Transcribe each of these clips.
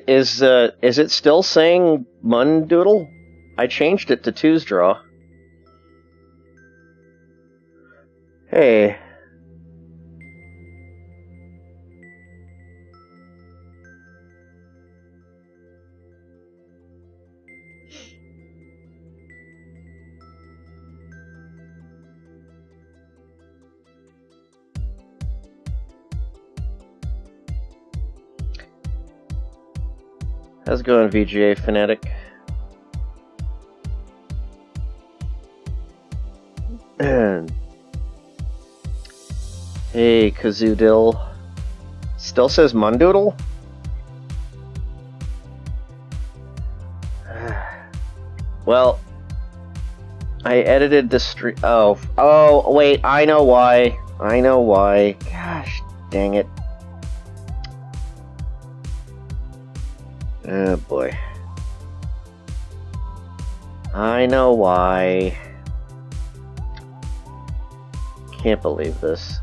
Is it still saying Mondoodle? I changed it to Two's Draw. Hey. How's it going, VGA Fanatic? Hey, Kazoodil. Still says Mondoodle? Well, I edited the stream. Oh, wait, I know why. Gosh, dang it. Oh, boy. I know why. Can't believe this.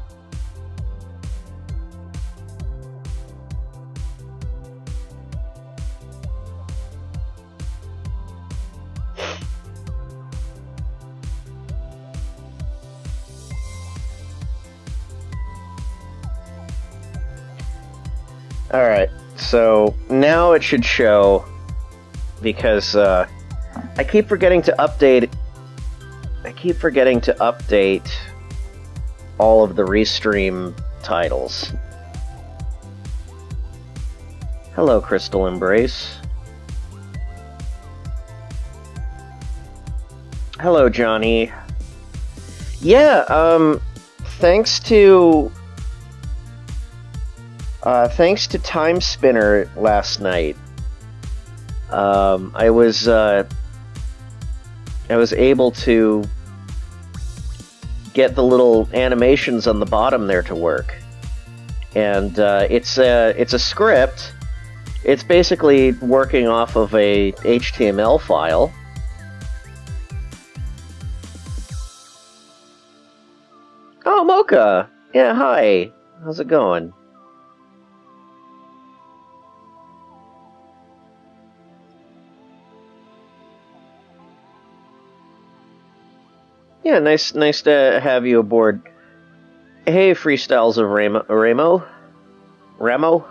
Alright, so now it should show, because I keep forgetting to update all of the restream titles. Hello, Crystal Embrace. Hello, Johnny. Yeah, thanks to Time Spinner last night, I was able to get the little animations on the bottom there to work, and it's a script. It's basically working off of a HTML file. Oh, Mocha! Yeah, hi. How's it going? Yeah, nice to have you aboard. Hey, Freestyles of Ramo?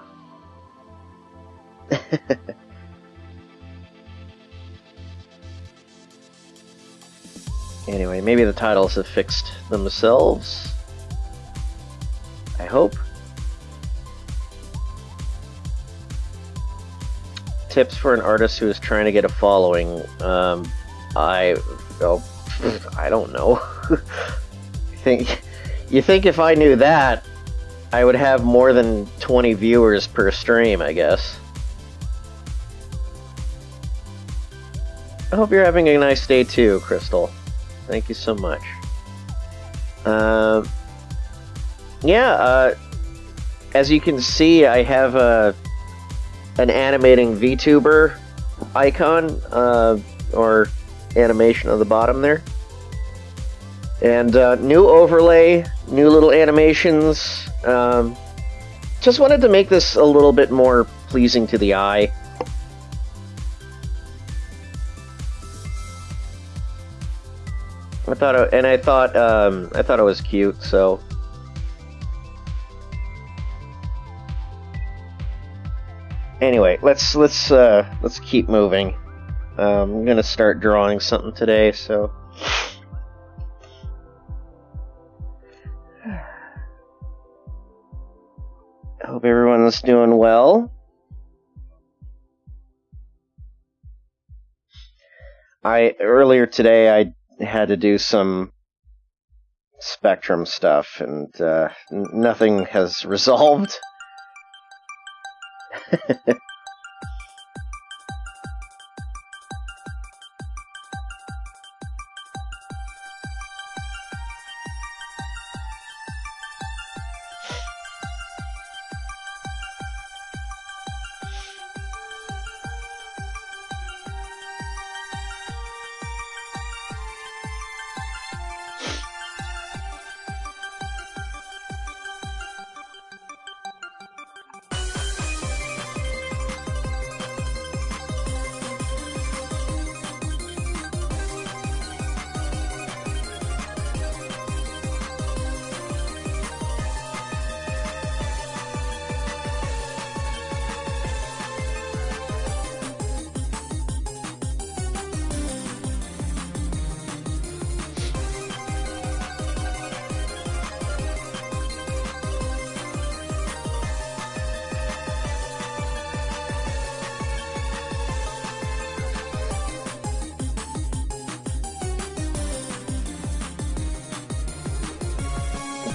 Anyway, maybe the titles have fixed themselves. I hope. Tips for an artist who is trying to get a following. I don't know. You think if I knew that, I would have more than 20 viewers per stream, I guess. I hope you're having a nice day too, Crystal. Thank you so much. As you can see, I have an animating VTuber icon, or animation on the bottom there. And new overlay, new little animations. Just wanted to make this a little bit more pleasing to the eye. I thought it was cute, so. Anyway, let's keep moving. I'm gonna start drawing something today, so. I hope everyone's doing well. Earlier today I had to do some Spectrum stuff, and nothing has resolved.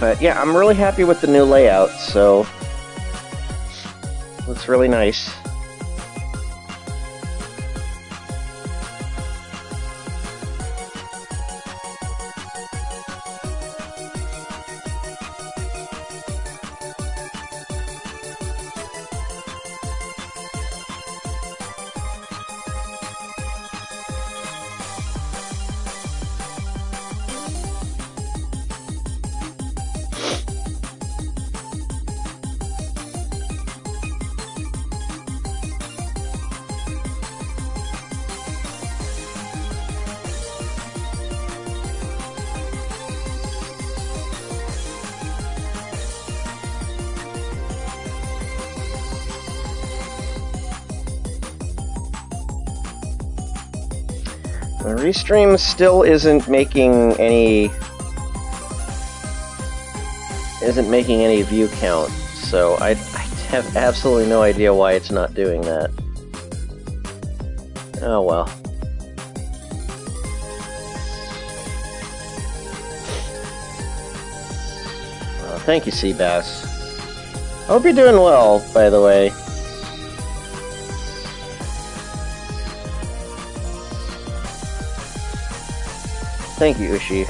But yeah, I'm really happy with the new layout, so looks really nice. The restream still isn't making any view count, so I have absolutely no idea why it's not doing that. Oh well. Thank you, Seabass. Hope you're doing well, by the way. Thank you, Ushi.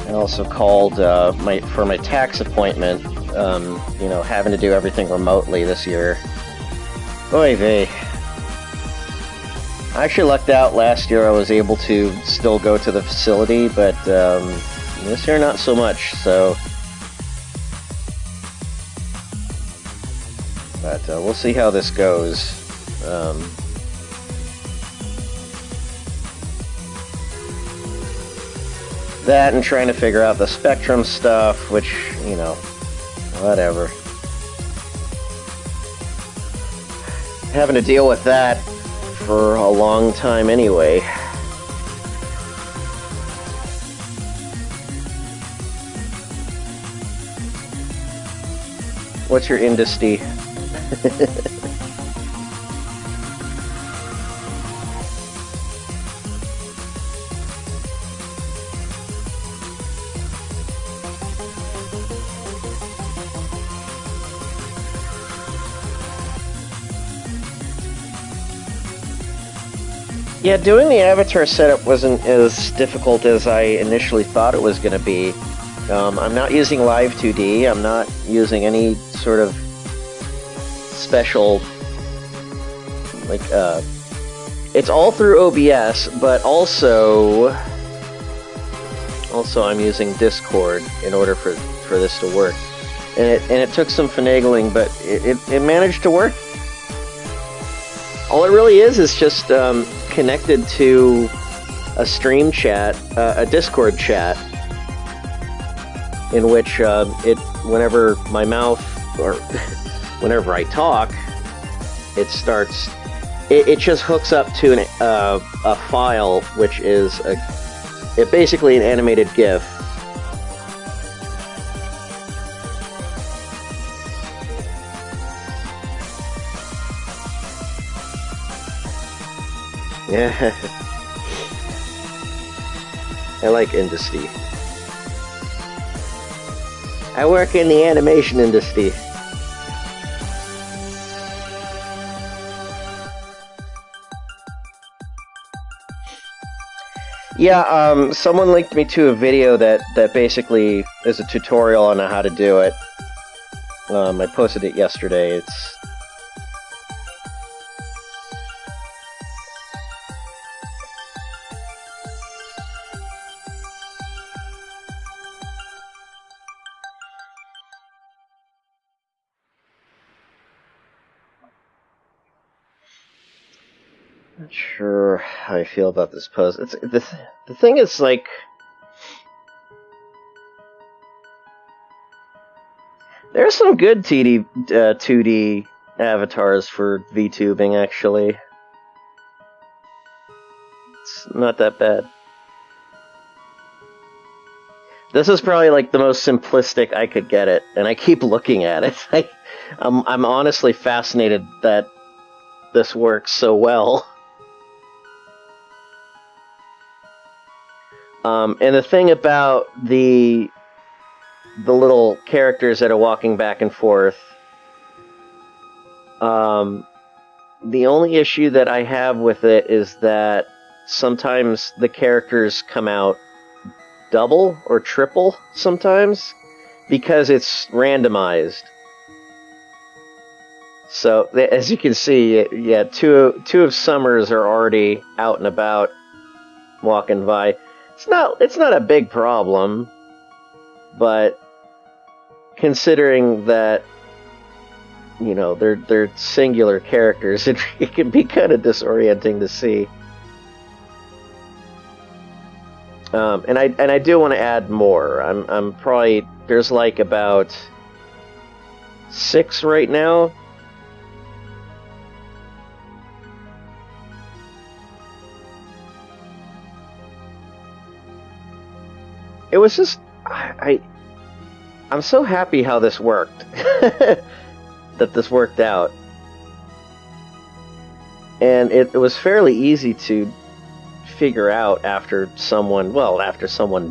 I also called for my tax appointment, you know, having to do everything remotely this year. Oy vey. I actually lucked out last year. I was able to still go to the facility, but this year not so much, so... But we'll see how this goes. That and trying to figure out the Spectrum stuff, which, you know, whatever. Having to deal with that for a long time anyway. What's your industry? Yeah, doing the avatar setup wasn't as difficult as I initially thought it was going to be. I'm not using Live 2D, I'm not using any sort of special, like, it's all through OBS, but also I'm using Discord in order for this to work. And it took some finagling, but it managed to work. All it really is just connected to a stream chat, a Discord chat, in which whenever my mouth, or whenever I talk, it just hooks up to a file, which is basically an animated GIF. Yeah. I like industry. I work in the animation industry. Yeah, someone linked me to a video that basically is a tutorial on how to do it. I posted it yesterday. Not sure how I feel about this pose. It's the thing is, like, there's some good 2D avatars for VTubing, actually. It's not that bad. This is probably like the most simplistic I could get it, and I keep looking at it. I'm honestly fascinated that this works so well. And the thing about the little characters that are walking back and forth, the only issue that I have with it is that sometimes the characters come out double or triple sometimes because it's randomized. So as you can see, yeah, two of Summers are already out and about, walking by. It's not a big problem, but considering that, you know, they're singular characters, it can be kind of disorienting to see. And I do want to add more. I'm probably, there's like about 6 right now. It was just, I'm so happy how this worked. That this worked out. And it was fairly easy to figure out after someone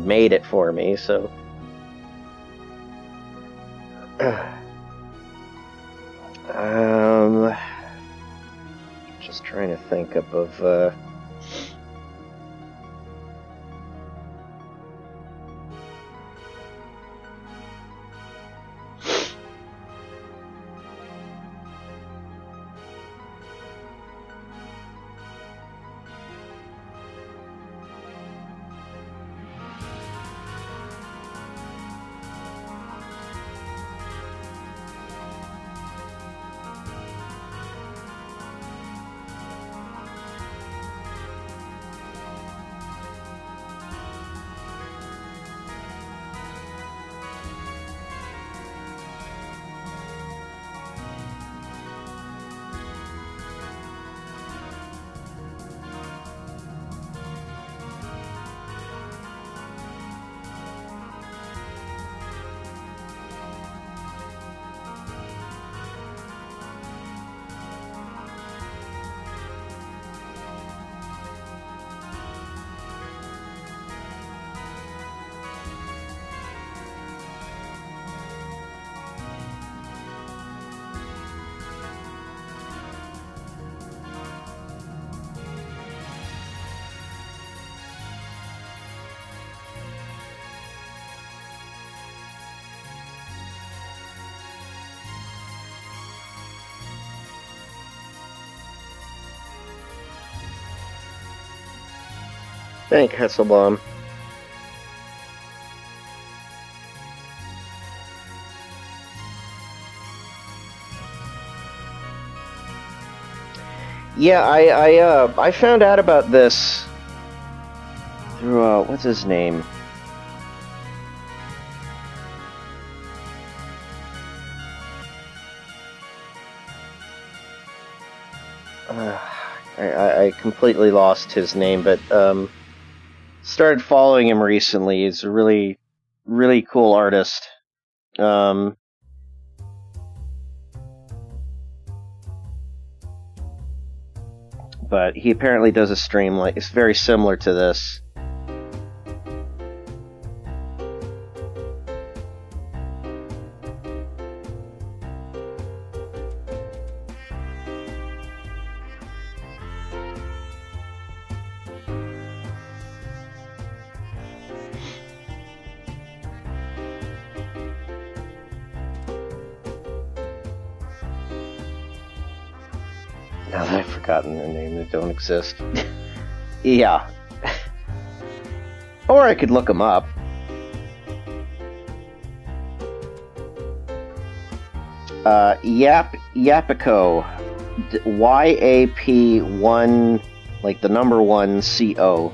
made it for me, so. Just trying to think of Thank Hasselbaum. Yeah, I found out about this through what's his name? I completely lost his name, but started following him recently. He's a really, really cool artist. But he apparently does a stream like it's very similar to this. Now that I've forgotten their name, they don't exist. Yeah. Or I could look them up. Yapiko. YAP1 Like the number one CO.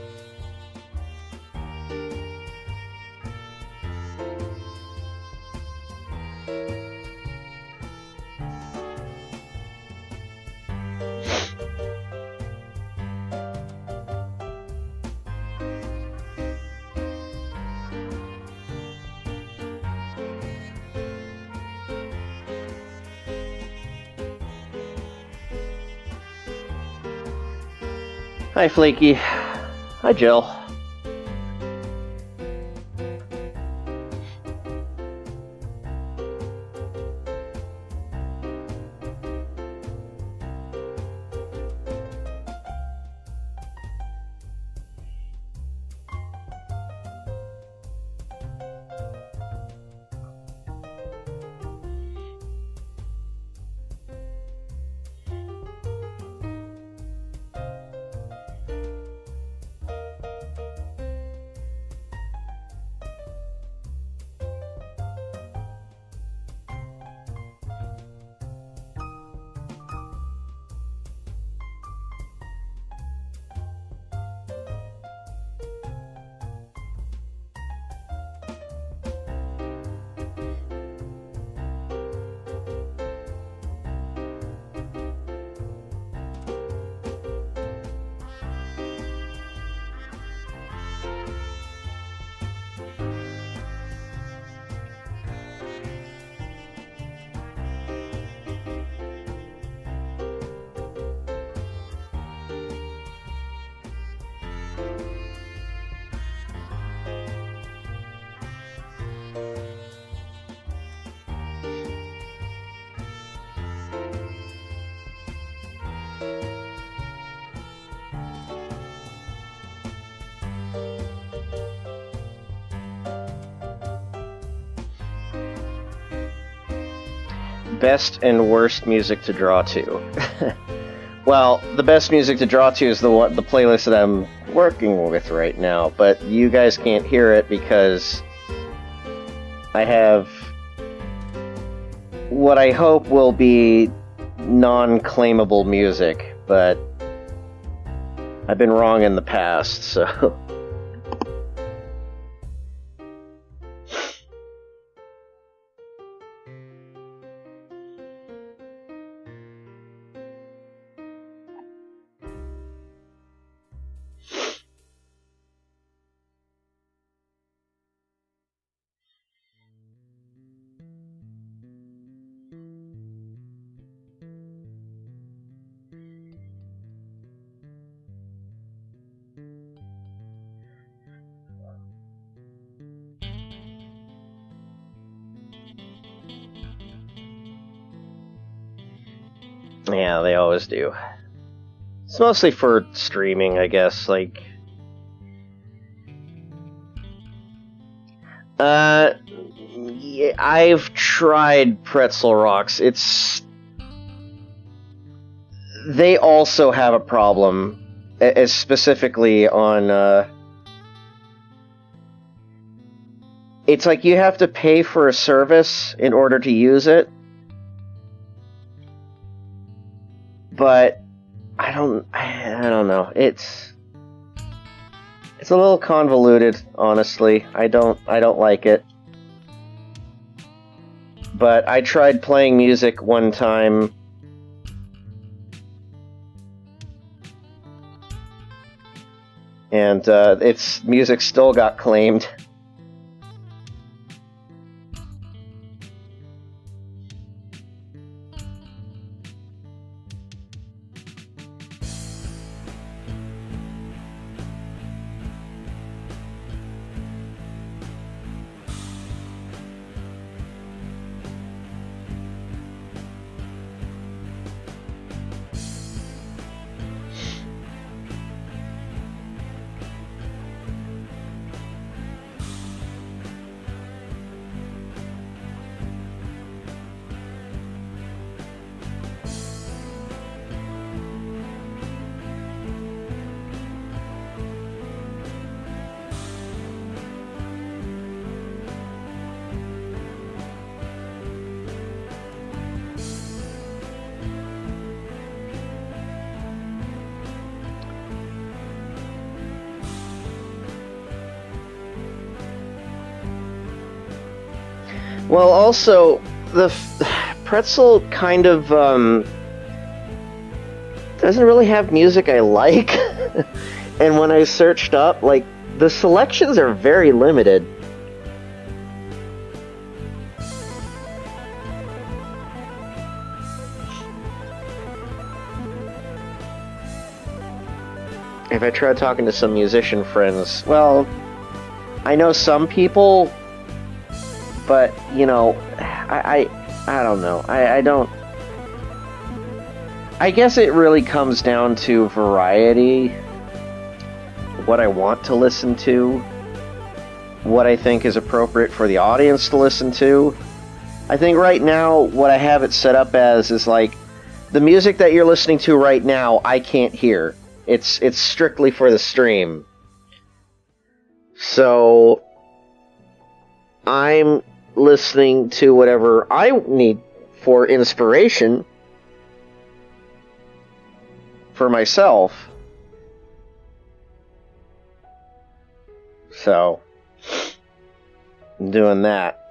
Hi, Flaky. Hi, Jill. Best and worst music to draw to. Well, the best music to draw to is the playlist that I'm working with right now, but you guys can't hear it because I have what I hope will be non-claimable music, but I've been wrong in the past, so... Yeah, they always do. It's mostly for streaming, I guess, like... Yeah, I've tried Pretzel Rocks. They also have a problem, specifically on, It's like you have to pay for a service in order to use it. But I don't know. It's a little convoluted, honestly. I don't like it. But I tried playing music one time. And its music still got claimed. Well, also, the Pretzel kind of doesn't really have music I like. And when I searched up, like, the selections are very limited. If I try talking to some musician friends, well, I know some people, but, you know, I don't know. I don't... I guess it really comes down to variety, what I want to listen to, what I think is appropriate for the audience to listen to. I think right now, what I have it set up as is like, the music that you're listening to right now, I can't hear. It's strictly for the stream. So I'm listening to whatever I need for inspiration for myself. So I'm doing that.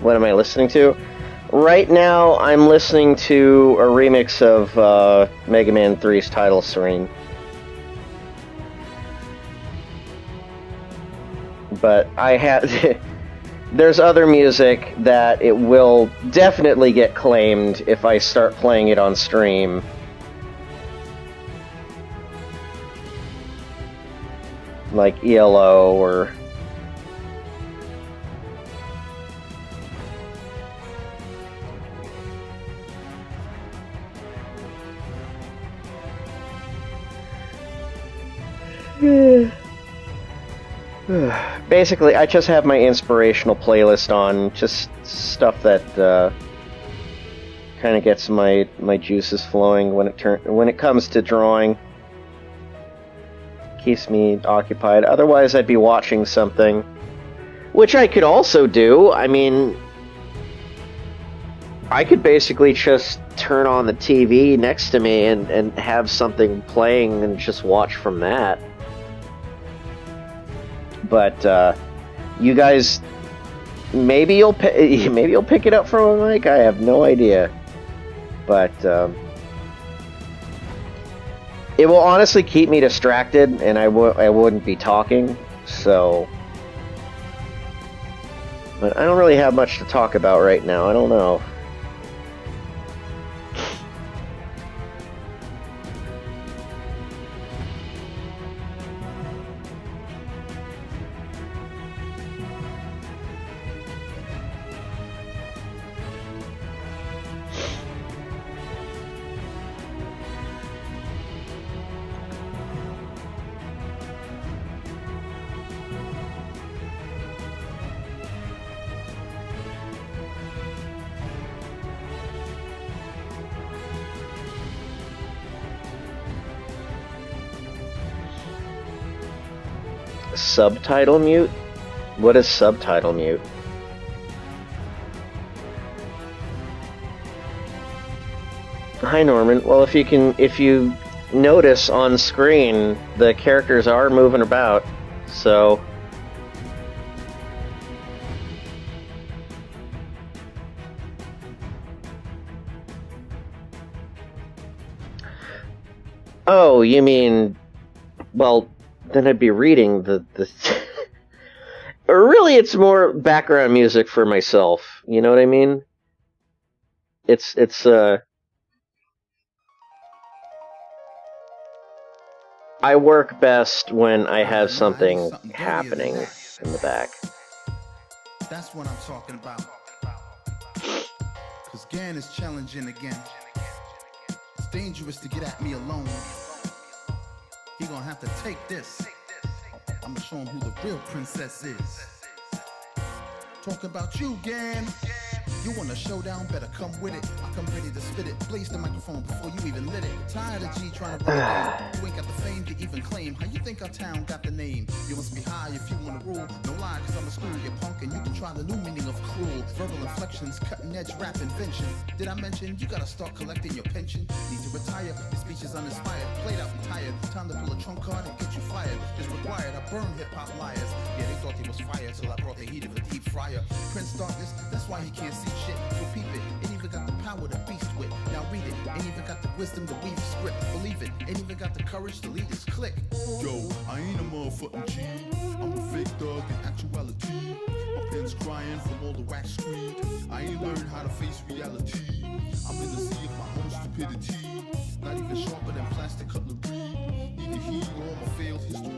What am I listening to? Right now, I'm listening to a remix of Mega Man 3's title screen. But I have... There's other music that it will definitely get claimed if I start playing it on stream. Like ELO or... Basically, I just have my inspirational playlist on, just stuff that kind of gets my juices flowing when it comes to drawing. Keeps me occupied. Otherwise, I'd be watching something, which I could also do. I mean, I could basically just turn on the TV next to me and have something playing and just watch from that. But you guys, maybe you'll pick it up from a mic. I have no idea, but it will honestly keep me distracted, and I wouldn't be talking. So, but I don't really have much to talk about right now. I don't know. Subtitle mute? What is subtitle mute? Hi Norman. Well, if you notice on screen, the characters are moving about, so oh, you mean, well, then I'd be reading the really, it's more background music for myself. You know what I mean? It's I work best when I have something happening in the back. That's what I'm talking about. Cause Gan is challenging again. It's dangerous to get at me alone. He gonna have to take this. I'm gonna show him who the real princess is. Talk about you, Gan. You want a showdown? Better come with it. I come ready to spit it. Blaze the microphone before you even lit it. Tired of G trying to run the game. You ain't got the fame to even claim. How you think our town got the name? You must be high if you wanna rule. No lie, cause I'm a school, you punk, and you can try the new meaning of cruel. Verbal inflections, cutting edge rap invention. Did I mention you gotta start collecting your pension? Need to retire, your speech is uninspired. Played out and tired. Time to pull a trunk card and get you fired. It's required, I burn hip-hop liars. Yeah, they thought they was fire till I brought the heat of a deep fryer. Prince Darkness, that's why he can't see shit. So peep it, ain't even got the power to beast with. Now read it, ain't even got the wisdom to weave script. Believe it, ain't even got the courage to lead his clique. Yo, I ain't a motherfucking G. I'm a fake thug in actuality. My pen's crying from all the wax screed. I ain't learned how to face reality. I'm in the sea of my own stupidity. Not even sharper than plastic cutlery. Need to heal all my failed history.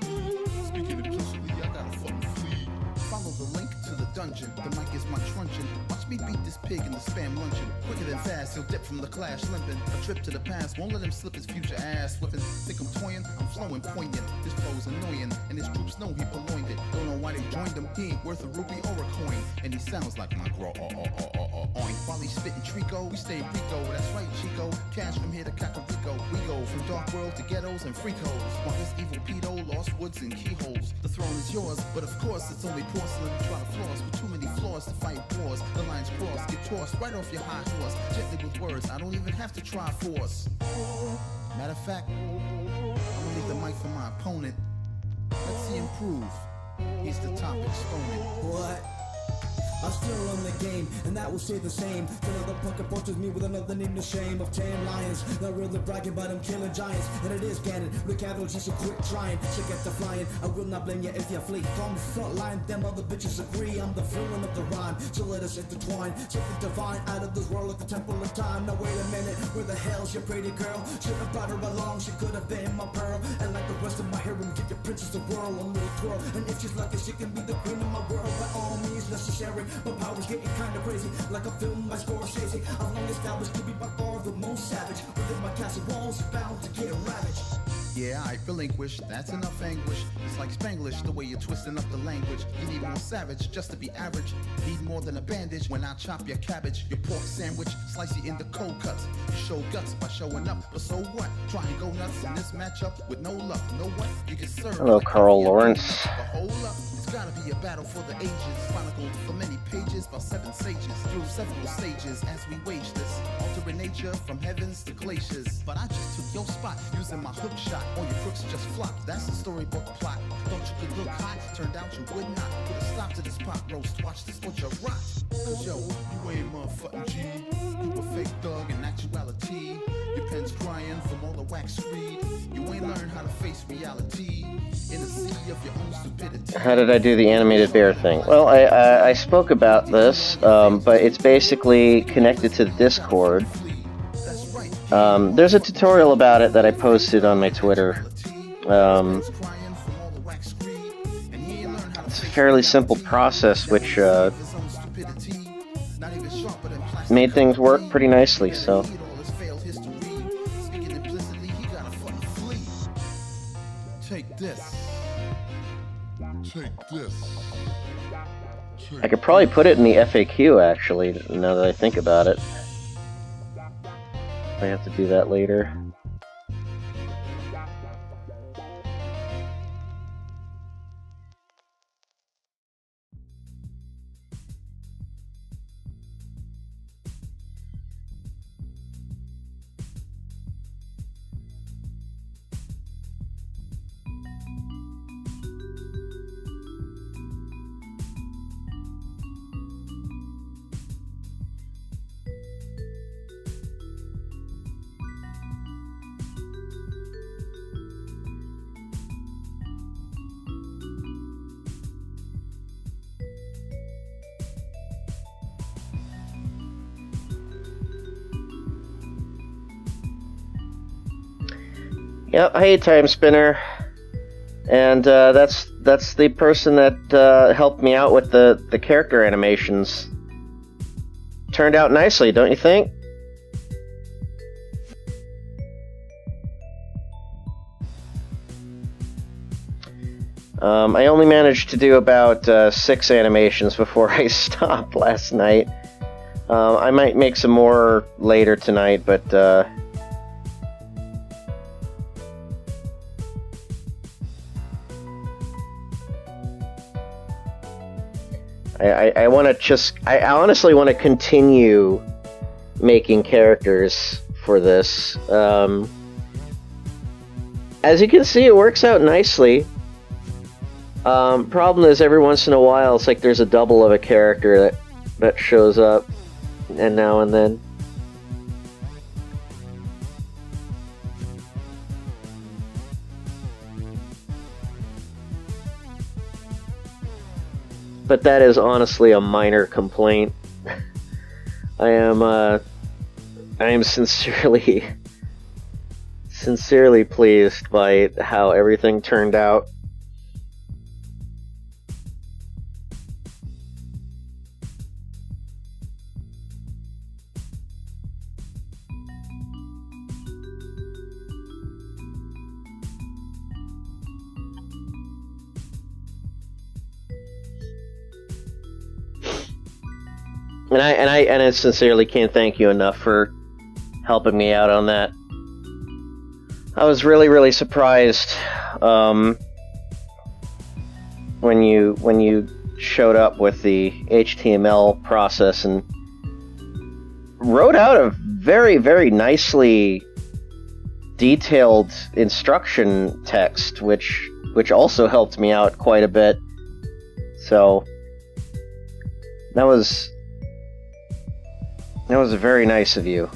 Speaking implicitly, I gotta fucking flee. Follow the link to the dungeon. The mic is my truncheon. Watch me beat this pig in the spam luncheon. Quicker than fast, he'll dip from the clash limping. A trip to the past won't let him slip his future ass flipping. Think I'm toying? I'm flowing poignant. This flow's annoying, and his troops know he purloined it. Don't know why they joined him. He ain't worth a ruby or a coin, and he sounds like my grow. Oink. While he's spitting Trico, we stay Rico. That's right, Chico. Cash from here to Cacarico. We go from dark world to ghettos and freakos. While this evil pedo lost woods and keyholes. The throne is yours, but of course it's only porcelain. Try to floss with too many flaws to fight wars. The lines cross, get tossed right off your high horse. Gently with words, I don't even have to try force. Matter of fact, I'm gonna leave the mic for my opponent. Let's see him prove he's the top exponent. What? I'm still on the game, and that will stay the same. Another punk approaches me with another name to shame of 10 lions. Not really bragging, but I'm killing giants. And it is canon, look at those, just quit trying. So get the flying, I will not blame you if you flee. From the front line, them other bitches agree. I'm the villain of the rhyme, so let us intertwine. Something divine out of this world like the temple of time. Now wait a minute, where the hell's your pretty girl? Should have brought her along, she could have been my pearl. And like the rest of my harem, get your princess a whirl, a little twirl. And if she's lucky, she can be the queen of my world. By all means necessary. My power's getting kinda crazy, like a film by Scorsese. I've long established to be by far the most savage. Within my castle walls, bound to get ravaged. Yeah, I relinquish, that's enough anguish. It's like Spanglish, the way you're twisting up the language. You need more savage just to be average. Need more than a bandage when I chop your cabbage. Your pork sandwich, slice you into cold cuts. You show guts by showing up, but so what? Try and go nuts in this matchup with no luck. Know what? You can serve. Hello, like Carl coffee Lawrence. But hold up, it's gotta be a battle for the ages. Chronicled for many pages by 7 sages. Through several stages as we wage this. Altering nature from heavens to glaciers. But I just took your spot using my hook shot. All your crooks just flopped. That's the storybook plot. Thought you could look hot, turned out you would not. Put a stop to this pot roast. Watch this butcher rot. Cause yo, you ain't motherfucking G. You a fake thug in actuality. Your pen's crying from all the wax screed. You ain't learned how to face reality. In the sea of your own stupidity. How did I do the animated bear thing? Well, I spoke about this, but it's basically connected to the Discord. There's a tutorial about it that I posted on my Twitter. It's a fairly simple process, which made things work pretty nicely, so... Take this. Take this. I could probably put it in the FAQ, actually, now that I think about it. I have to do that later. Yep, hey Time Spinner, and that's the person that helped me out with the character animations. Turned out nicely, don't you think? I only managed to do about 6 animations before I stopped last night. I might make some more later tonight, but I want to I honestly want to continue making characters for this. As you can see, it works out nicely. Problem is, every once in a while, it's like there's a double of a character that shows up, and now and then. But that is honestly a minor complaint. I am sincerely pleased by how everything turned out. And I sincerely can't thank you enough for helping me out on that. I was really surprised when you showed up with the HTML process and wrote out a very nicely detailed instruction text, which also helped me out quite a bit. So that was very nice of you.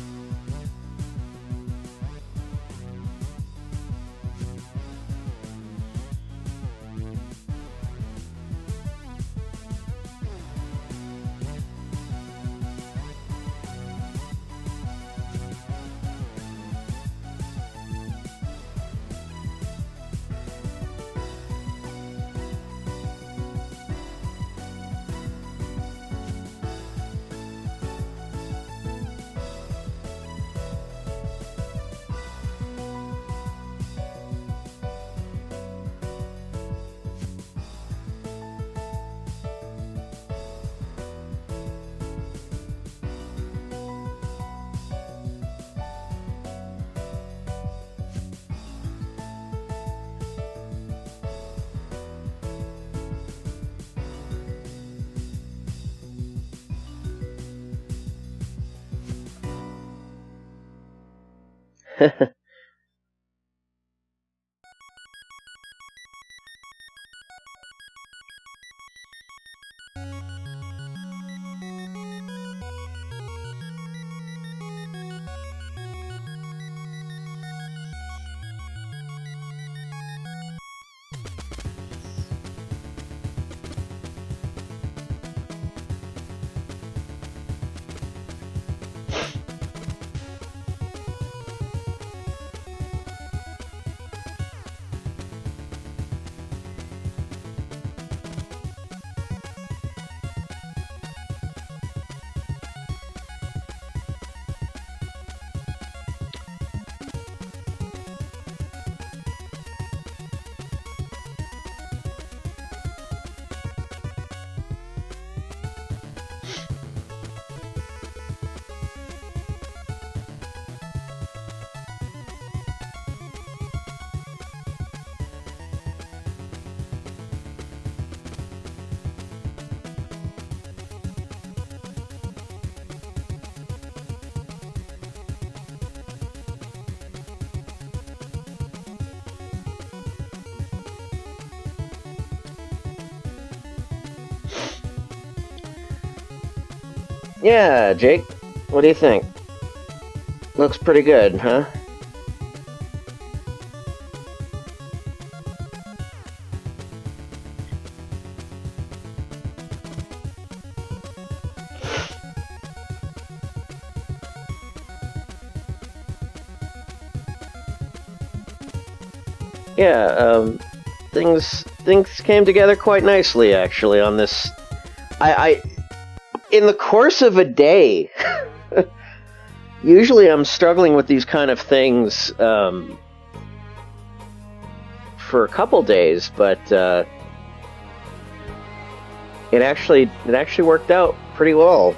Yeah, Jake, what do you think? Looks pretty good, huh? Yeah, things came together quite nicely, actually, on this. In the course of a day, usually I'm struggling with these kind of things for a couple days, but it actually worked out pretty well.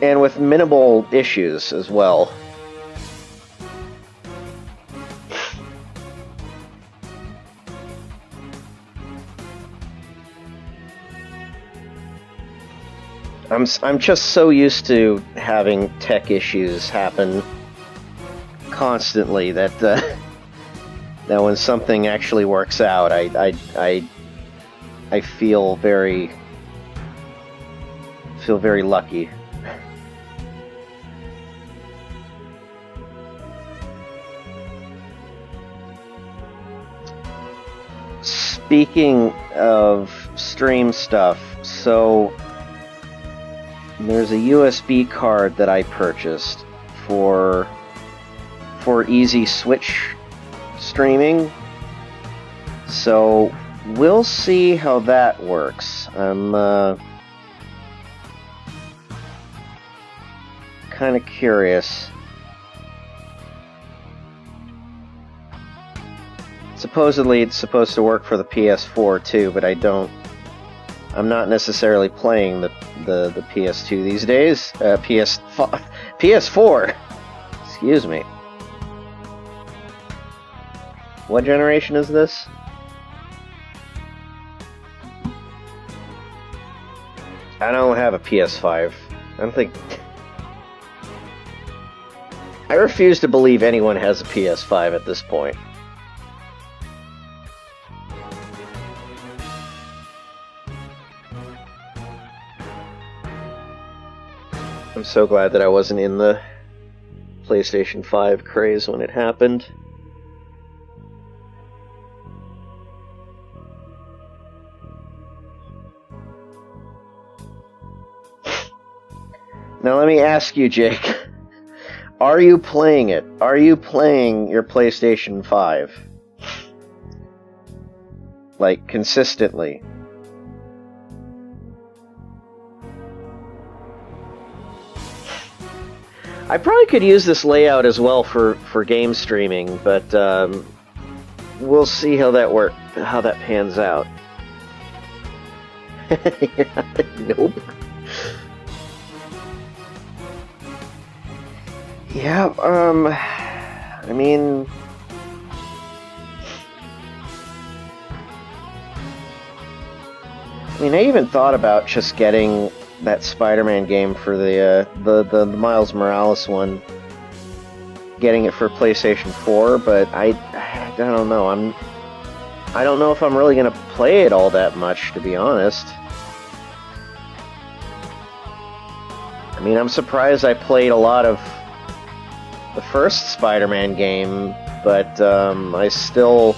and with minimal issues as well. I'm just so used to having tech issues happen constantly that that when something actually works out, I feel very lucky. Speaking of stream stuff, so there's a USB card that I purchased for easy Switch streaming. So we'll see how that works. I'm kind of curious. Supposedly it's supposed to work for the PS4 too, but I'm not necessarily playing the PS2 these days. PS4. Excuse me. What generation is this? I don't have a PS5. I don't think... I refuse to believe anyone has a PS5 at this point. I'm so glad that I wasn't in the PlayStation 5 craze when it happened. Now let me ask you, Jake. Are you playing it? Are you playing your PlayStation 5? Like, consistently? I probably could use this layout as well for game streaming, but we'll see how that pans out. Nope. Yeah, I mean... I even thought about just getting that Spider-Man game for the Miles Morales one, getting it for PlayStation 4, but I don't know. I don't know if I'm really gonna play it all that much, to be honest. I mean, I'm surprised I played a lot of the first Spider-Man game, but I still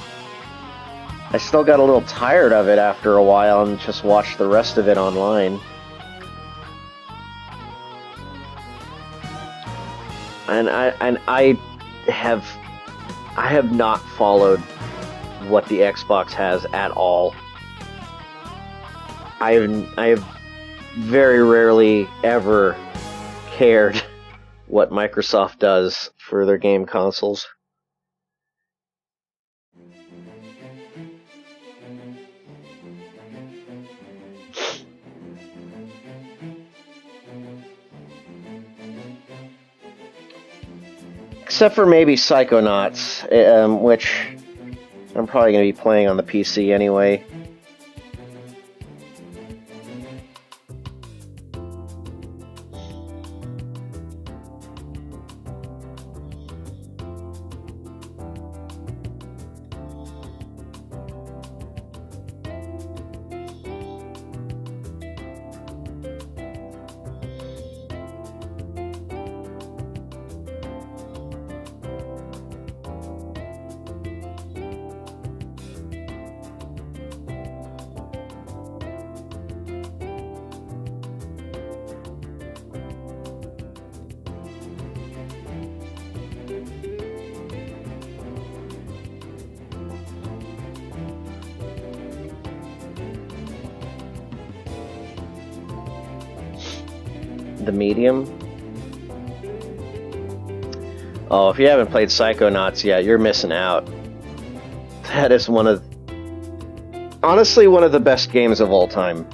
got a little tired of it after a while and just watched the rest of it online. And I have not followed what the Xbox has at all. I have very rarely ever cared what Microsoft does for their game consoles. Except for maybe Psychonauts, which I'm probably going to be playing on the PC anyway. The Medium. Oh, if you haven't played Psychonauts yet, you're missing out. That is honestly one of the best games of all time.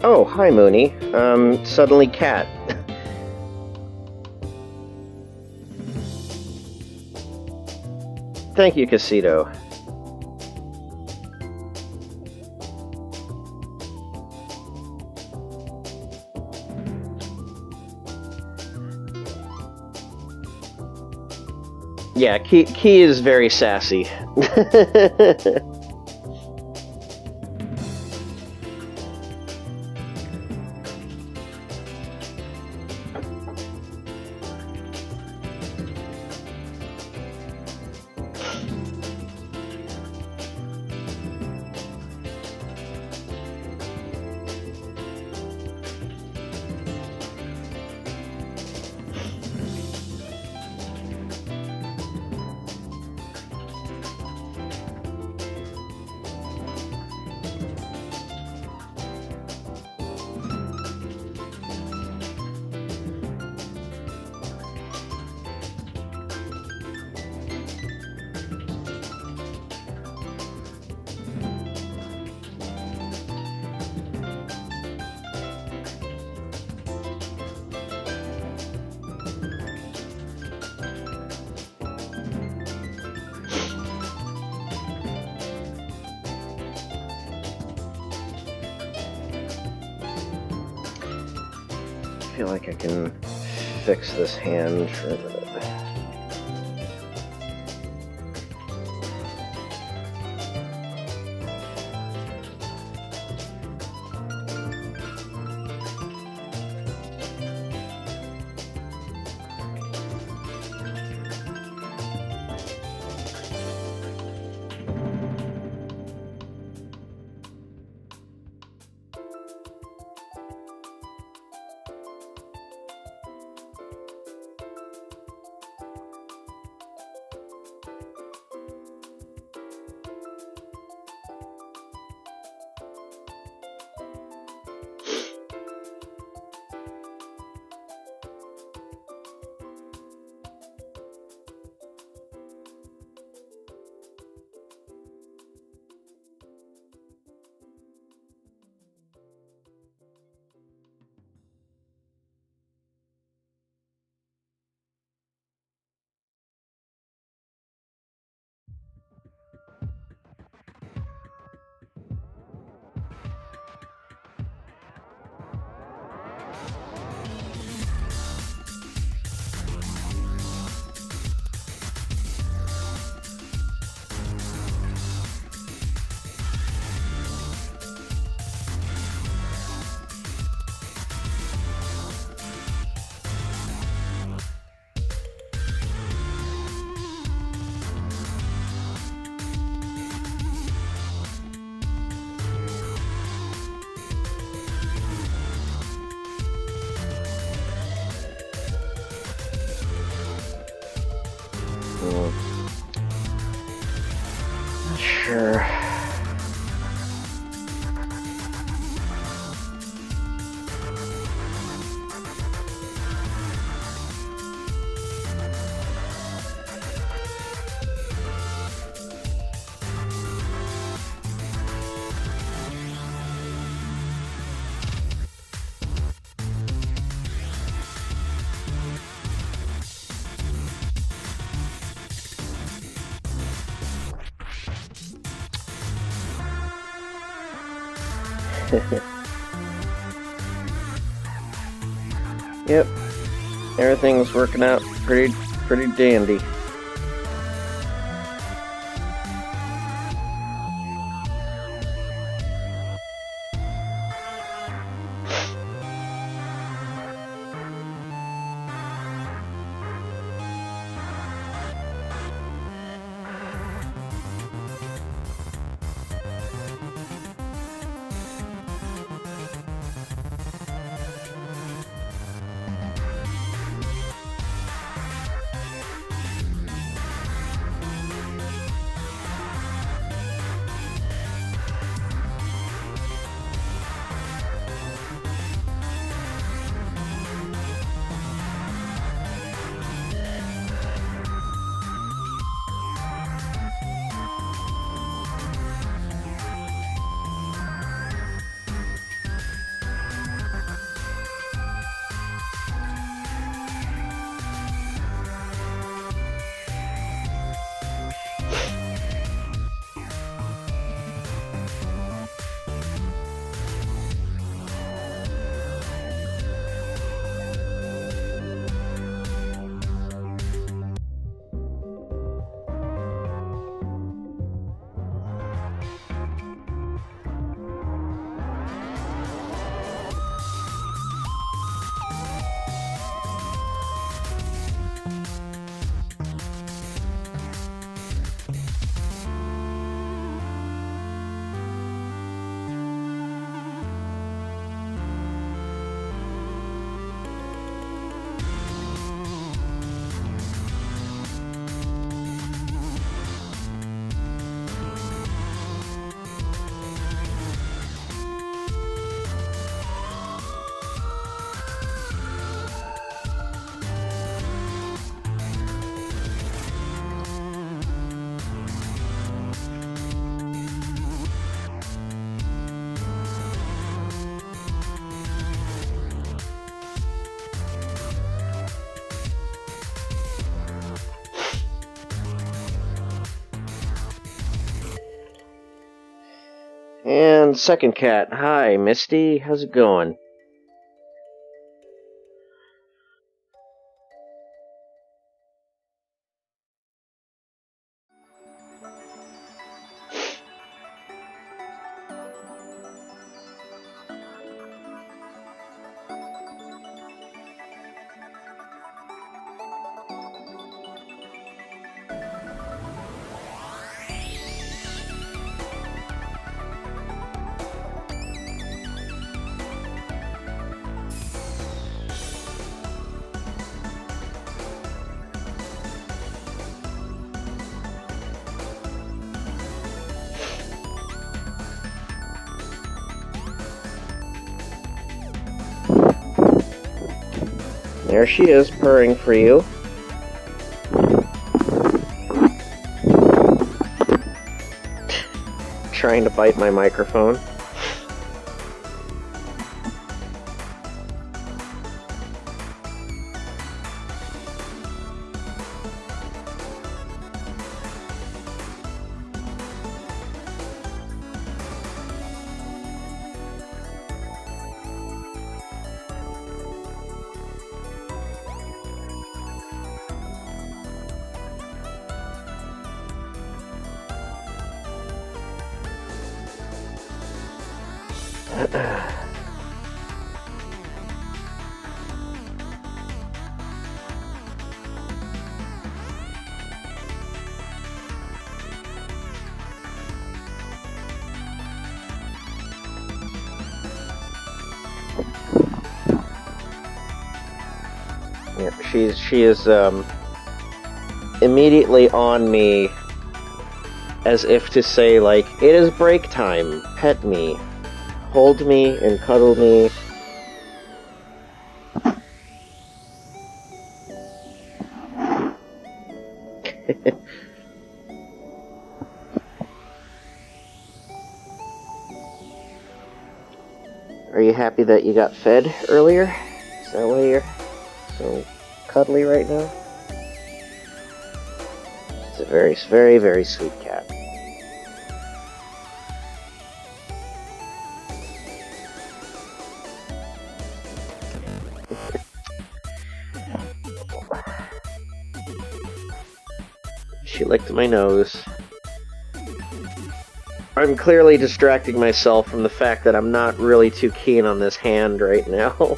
Oh, hi, Mooney. Suddenly cat. Thank you, Casito. Yeah, Key is very sassy. I feel like I can fix this hand for the... Sure. Yep, everything's working out pretty dandy. And second cat. Hi, Misty. How's it going? There she is, purring for you. Trying to bite my microphone. Yeah, she is immediately on me, as if to say, like, it is break time, pet me, hold me and cuddle me. Are you happy that you got fed earlier? Is that why you're so cuddly right now? It's a very, very, very sweet cat. She licked my nose. I'm clearly distracting myself from the fact that I'm not really too keen on this hand right now.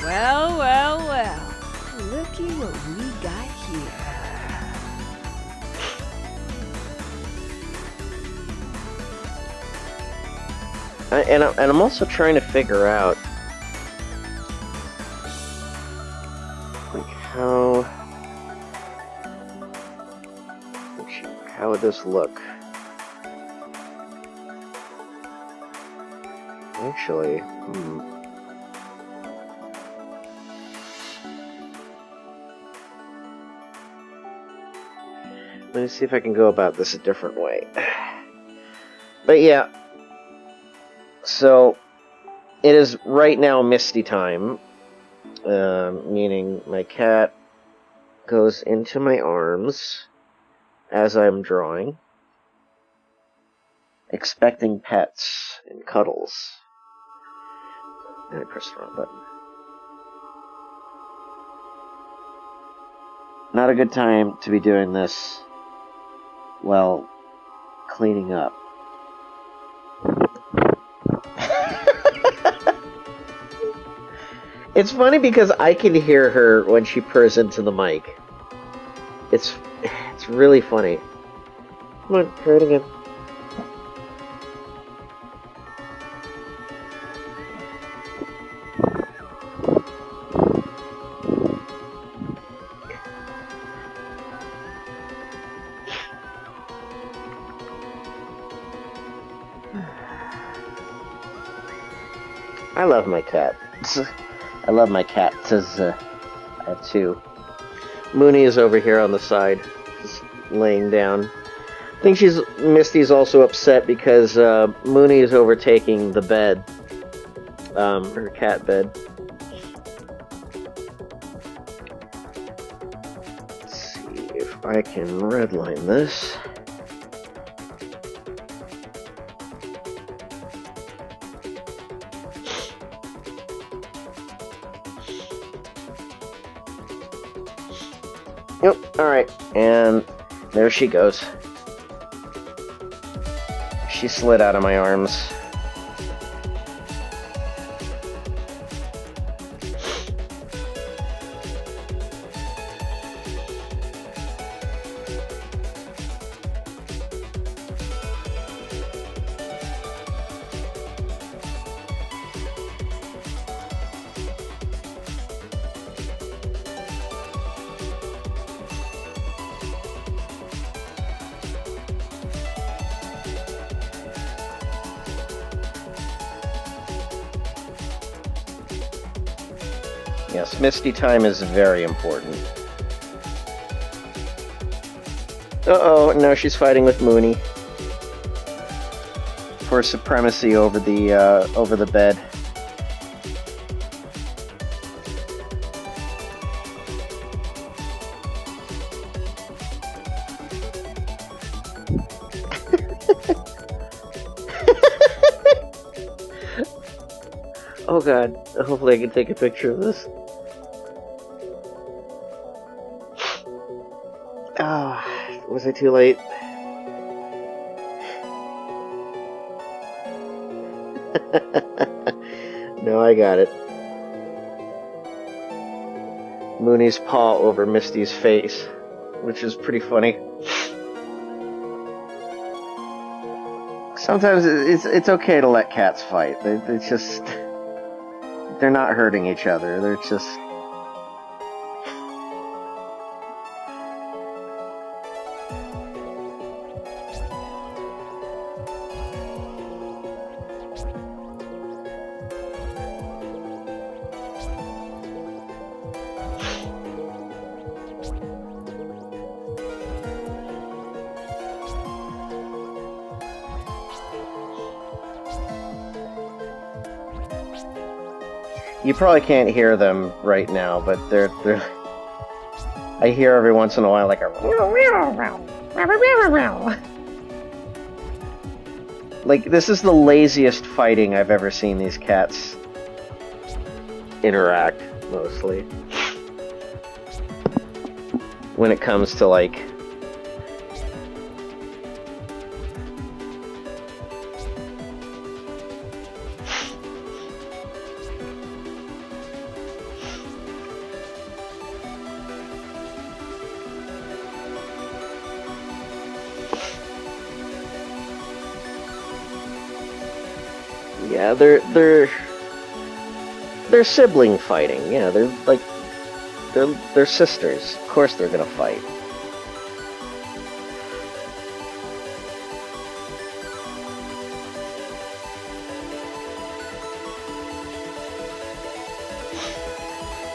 Well, well, well. Looky what we got here. And I'm also trying to figure out, like, how would this look? Actually, Let me see if I can go about this a different way. But yeah, so it is right now Misty Time, meaning my cat goes into my arms as I'm drawing, expecting pets and cuddles. And I pressed the wrong button. Not a good time to be doing this while cleaning up. It's funny because I can hear her when she purrs into the mic. It's really funny. Come on, try it again. I love my cat. I love my cat. I have two. Mooney is over here on the side, just laying down. I think Misty's also upset because Mooney is overtaking the bed, her cat bed. Let's see if I can redline this. Yep, alright, and there she goes. She slid out of my arms. Yes, Misty Time is very important. Uh-oh, now she's fighting with Mooney for supremacy over the bed. Oh god, hopefully I can take a picture of this. Ah, was I too late? No, I got it. Mooney's paw over Misty's face, which is pretty funny. Sometimes it's okay to let cats fight. It's just... They're not hurting each other. They're just... You probably can't hear them right now, but they're I hear every once in a while like a like, this is the laziest fighting I've ever seen these cats interact, mostly. When it comes to, like... Yeah, they're sibling fighting. Yeah, they're sisters. Of course they're gonna fight.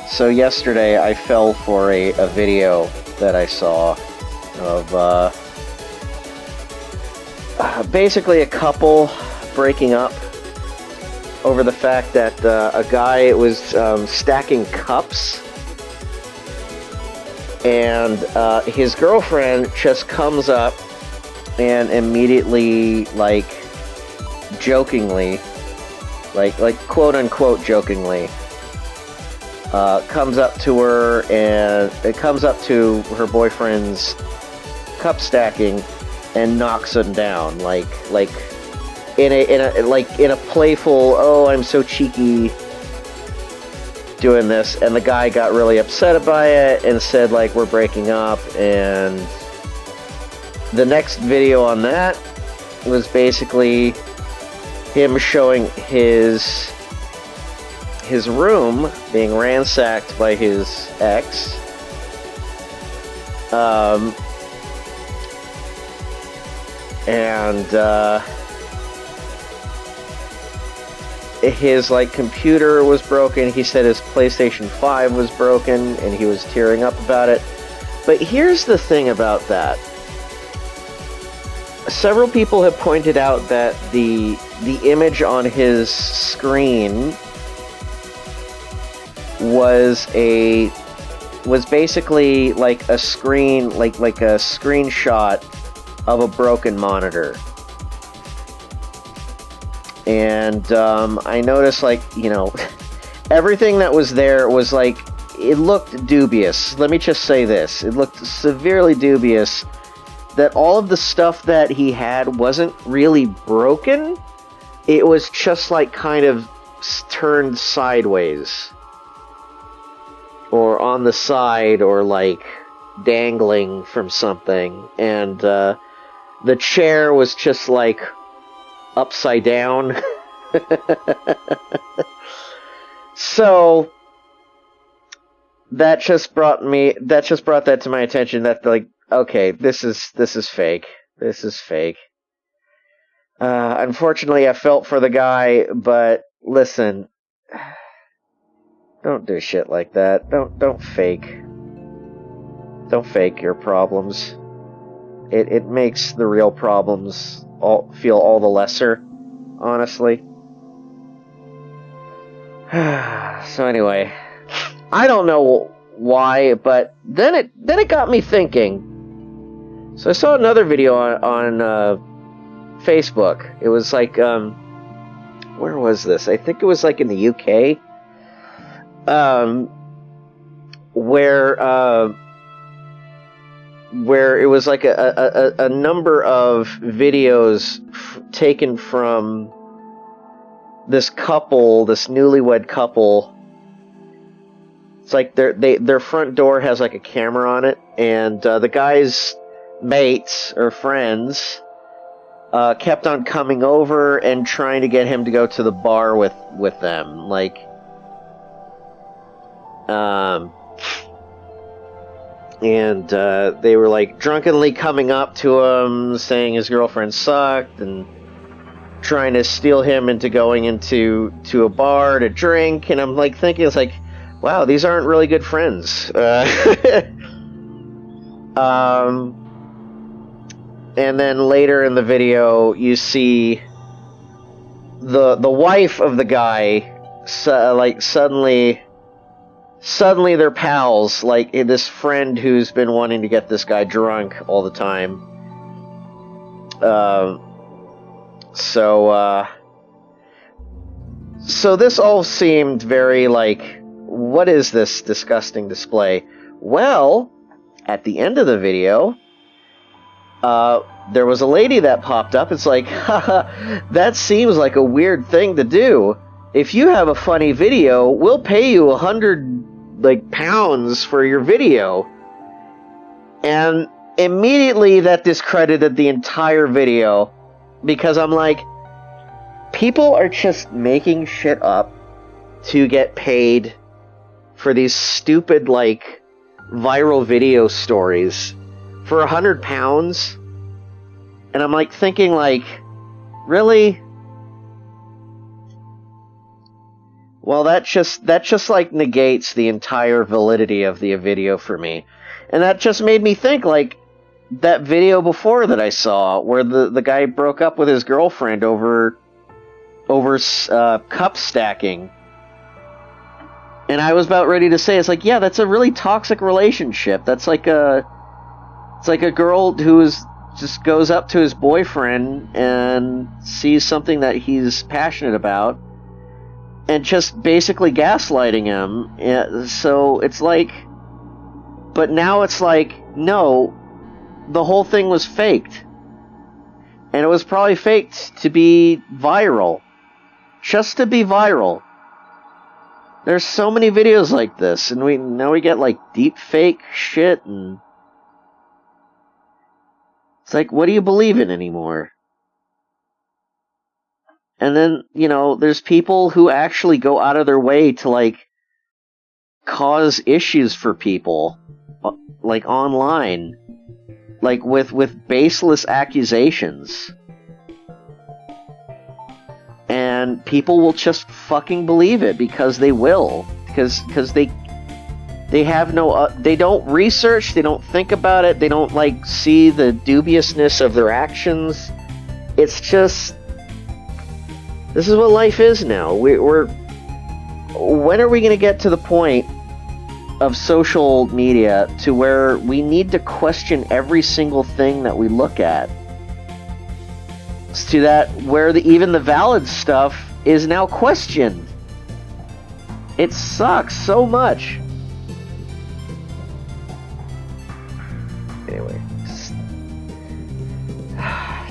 So yesterday I fell for a video that I saw of basically a couple breaking up over the fact that a guy was stacking cups, and his girlfriend just comes up and immediately, like, jokingly, like quote unquote jokingly, comes up to her, and it comes up to her boyfriend's cup stacking and knocks him down, like in a playful, oh, I'm so cheeky doing this, and the guy got really upset by it and said, like, we're breaking up. And the next video on that was basically him showing his room being ransacked by his ex, and his, like, computer was broken. He said his PlayStation 5 was broken, and he was tearing up about it. But here's the thing about that. several people have pointed out that the image on his screen was basically like a screenshot of a broken monitor. And I noticed, like, you know, everything that was there was like, it looked dubious. Let me just say this. It looked severely dubious that all of the stuff that he had wasn't really broken. It was just like kind of turned sideways. Or on the side, or like dangling from something. And the chair was just like upside down. So that just brought that to my attention, that, like, okay, this is fake. This is fake. Unfortunately, I felt for the guy, but listen, don't do shit like that. Don't fake your problems. It makes the real problems feel all the lesser, honestly. So anyway, I don't know why, but then it got me thinking. So I saw another video on Facebook. It was like, where was this? I think it was like in the UK, where it was like a number of videos taken from this couple, this newlywed couple. It's like their front door has like a camera on it, and the guy's mates or friends kept on coming over and trying to get him to go to the bar with them, like, and they were like drunkenly coming up to him, saying his girlfriend sucked, and trying to steal him into going into a bar to drink. And I'm like thinking, it's like, wow, these aren't really good friends. And then later in the video, you see the wife of the guy, like suddenly they're pals, like this friend who's been wanting to get this guy drunk all the time. So this all seemed very like, what is this disgusting display? Well, at the end of the video, there was a lady that popped up. It's like, haha, that seems like a weird thing to do. If you have a funny video, we'll pay you £100 for your video. And immediately that discredited the entire video, because I'm like, people are just making shit up to get paid for these stupid, like, viral video stories for £100. And I'm like thinking, like, really? Well, that just like negates the entire validity of the video for me. And that just made me think, like, that video before that I saw, where the guy broke up with his girlfriend over cup stacking. And I was about ready to say, it's like, yeah, that's a really toxic relationship. That's like it's like a girl who just goes up to his boyfriend and sees something that he's passionate about, and just basically gaslighting him. Yeah, so it's like, but now it's like, no, the whole thing was faked. And it was probably faked to be viral. Just to be viral. There's so many videos like this, and now we get like deep fake shit, and it's like, what do you believe in anymore? And then, you know, there's people who actually go out of their way to, like, cause issues for people, like, online, like, with baseless accusations. And people will just fucking believe it, because they will. Because they They have no. They don't research. They don't think about it. They don't like see the dubiousness of their actions. It's just. This is what life is now. We're. When are we going to get to the point of social media to where we need to question every single thing that we look at? To that where even the valid stuff is now questioned. It sucks so much. Anyway,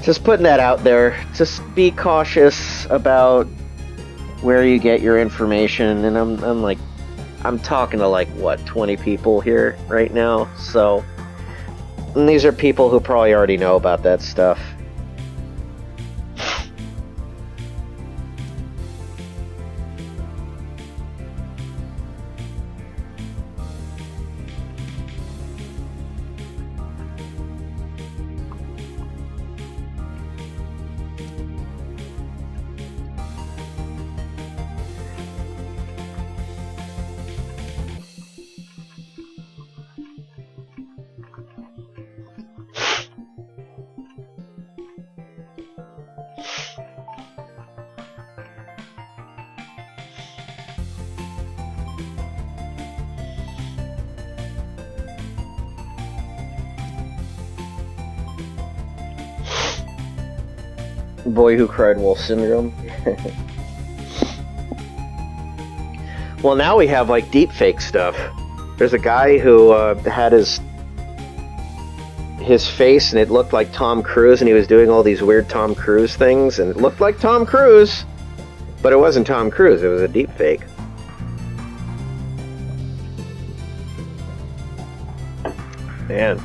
just putting that out there. Just be cautious about where you get your information. And I'm talking to like what, 20 people here right now. So, and these are people who probably already know about that stuff. Boy Who Cried Wolf syndrome. Well, now we have like deepfake stuff. There's a guy who had his face and it looked like Tom Cruise, and he was doing all these weird Tom Cruise things, and it looked like Tom Cruise, but it wasn't Tom Cruise. It was a deepfake. Man.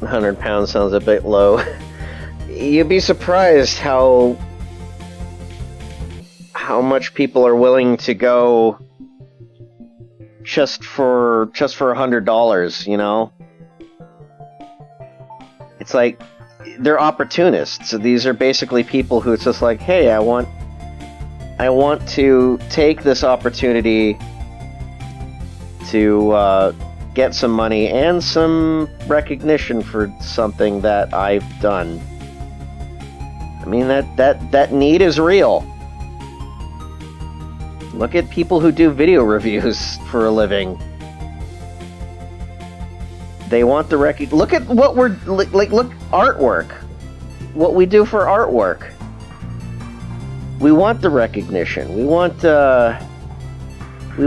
£100 sounds a bit low. You'd be surprised how much people are willing to go just for $100, you know? It's like they're opportunists. So these are basically people who it's just like, hey, I want to take this opportunity to get some money and some recognition for something that I've done. I mean, that need is real. Look at people who do video reviews for a living. They want the look at what we're like. Look, artwork. What we do for artwork. We want the recognition. We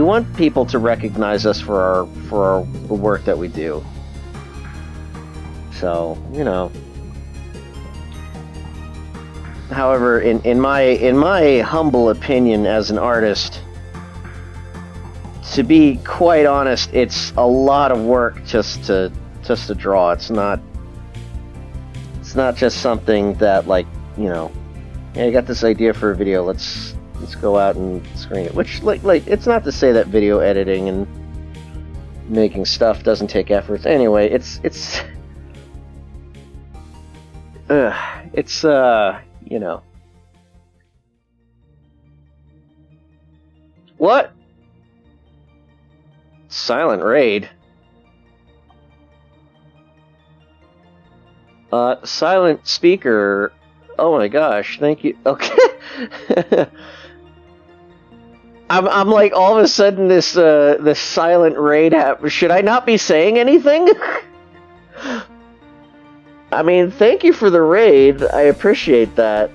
want people to recognize us for the work that we do. So, you know. However, in my humble opinion as an artist, to be quite honest, it's a lot of work just to draw. It's not just something that, like, you know, yeah, I got this idea for a video, let's go out and screen it. Which, like it's not to say that video editing and making stuff doesn't take effort. Anyway, it's you know. What? Silent raid? Silent speaker. Oh my gosh, thank you. Okay. I'm like, all of a sudden this silent raid should I not be saying anything? I mean, thank you for the raid. I appreciate that.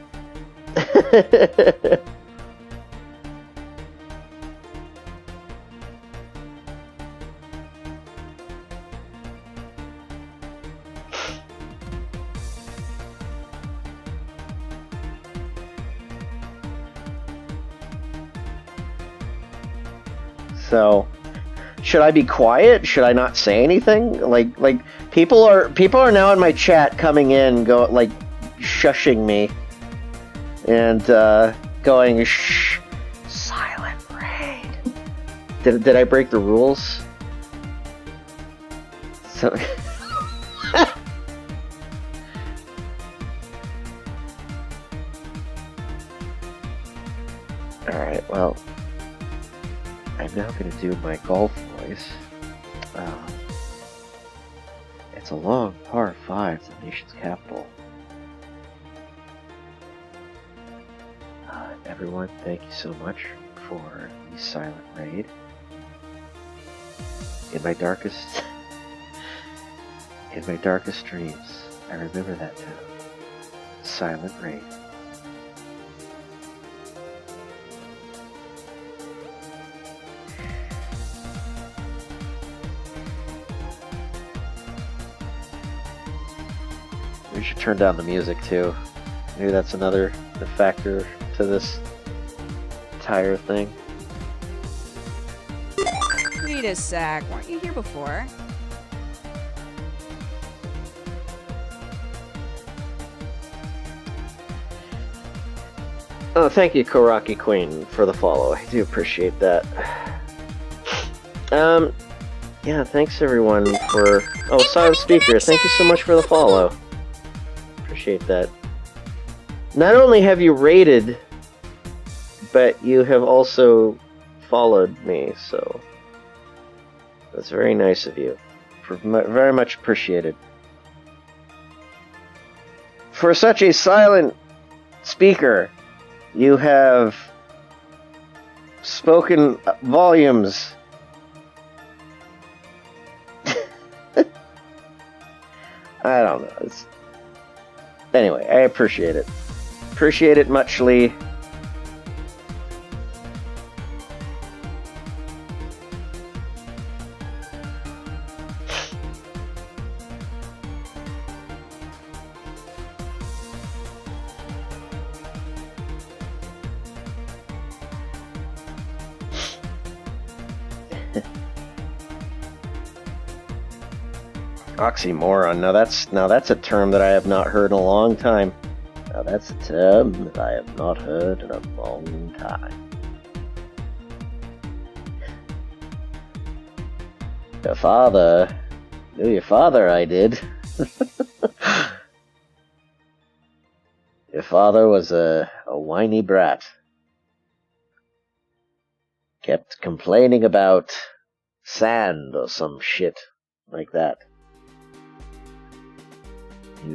So, should I be quiet? Should I not say anything? Like people are now in my chat coming in, shushing me, and going shh, silent raid. Did I break the rules? So. Alright, well, I'm now going to do my golf voice. It's a long par 5 to the nation's capital. Everyone, thank you so much for the silent raid. In my darkest dreams, I remember that town. Silent raid. We should turn down the music too. Maybe that's another factor to this entire thing. Wait a sec. Weren't you here before? Oh, thank you, Koraki Queen, for the follow. I do appreciate that. Yeah, thanks everyone for... Oh, Silent Speaker, thank you so much for the follow. Appreciate that. Not only have you rated, but you have also followed me, so... That's very nice of you. Very much appreciated. For such a silent speaker, you have spoken volumes. I don't know. Anyway, I appreciate it. Appreciate it muchly. Oxymoron. Now that's a term that I have not heard in a long time. Now that's a term that I have not heard in a long time. Your father... Knew your father, I did. Your father was a whiny brat. Kept complaining about sand or some shit like that. He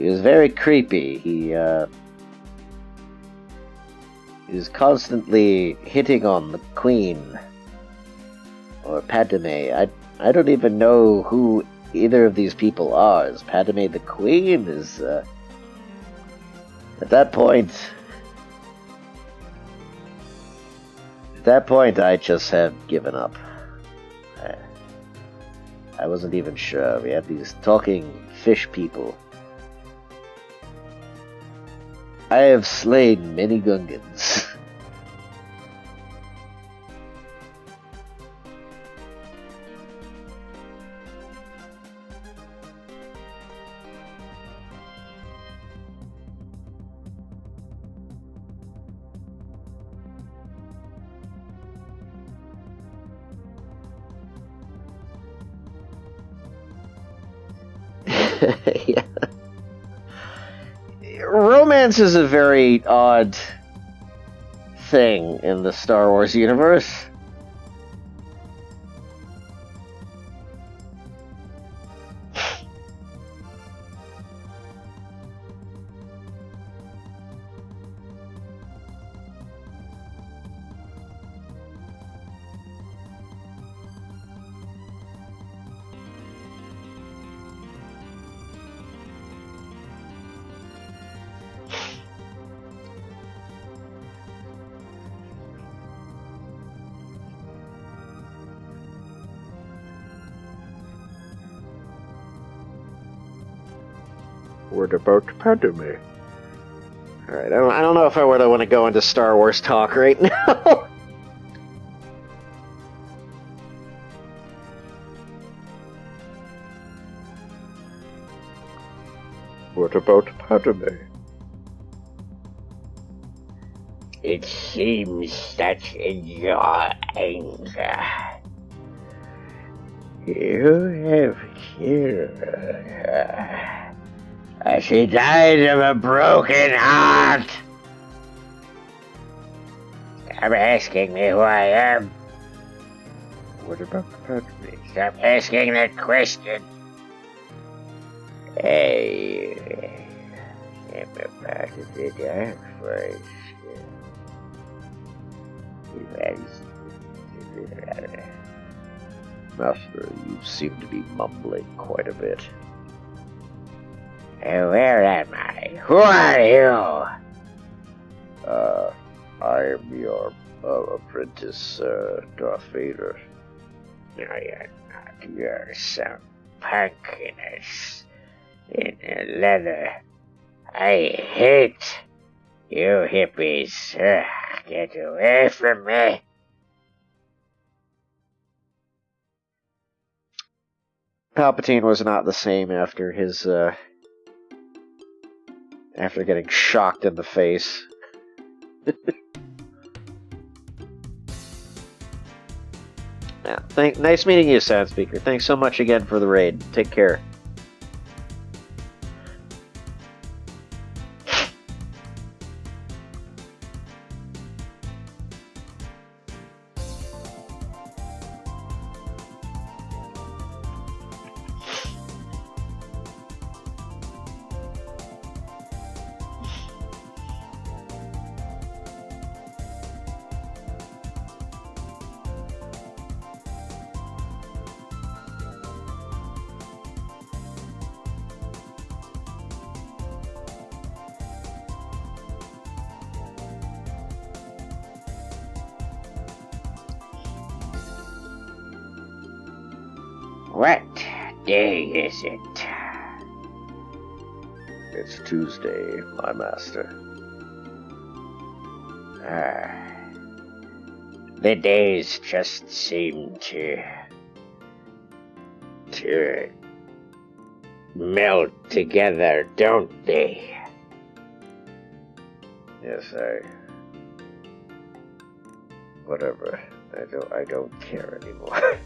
was very creepy. He was constantly hitting on the queen. Or Padme. I don't even know who either of these people are. Is Padme the queen? At that point, I just have given up. I wasn't even sure. We had these talking fish people. I have slain many Gungans. Yeah. Romance is a very odd thing in the Star Wars universe. Word about Padme. Alright, I don't know if I would want to go into Star Wars talk right now. What about Padme? It seems that in your anger, you have killed her. She died of a broken heart. Stop asking me who I am. What about Padme? Stop asking that question. I am a part of the dark force. Master, you seem to be mumbling quite a bit. Where am I? Who are you? I am your apprentice, Darth Vader. No, you're not. You're some punk in a leather. I hate you hippies. Get away from me. Palpatine was not the same after his, after getting shocked in the face. Yeah, nice meeting you, Sound Speaker. Thanks so much again for the raid. Take care. What day is it? It's Tuesday, my master. The days just seem to melt together, don't they? Yes, whatever. I don't care anymore.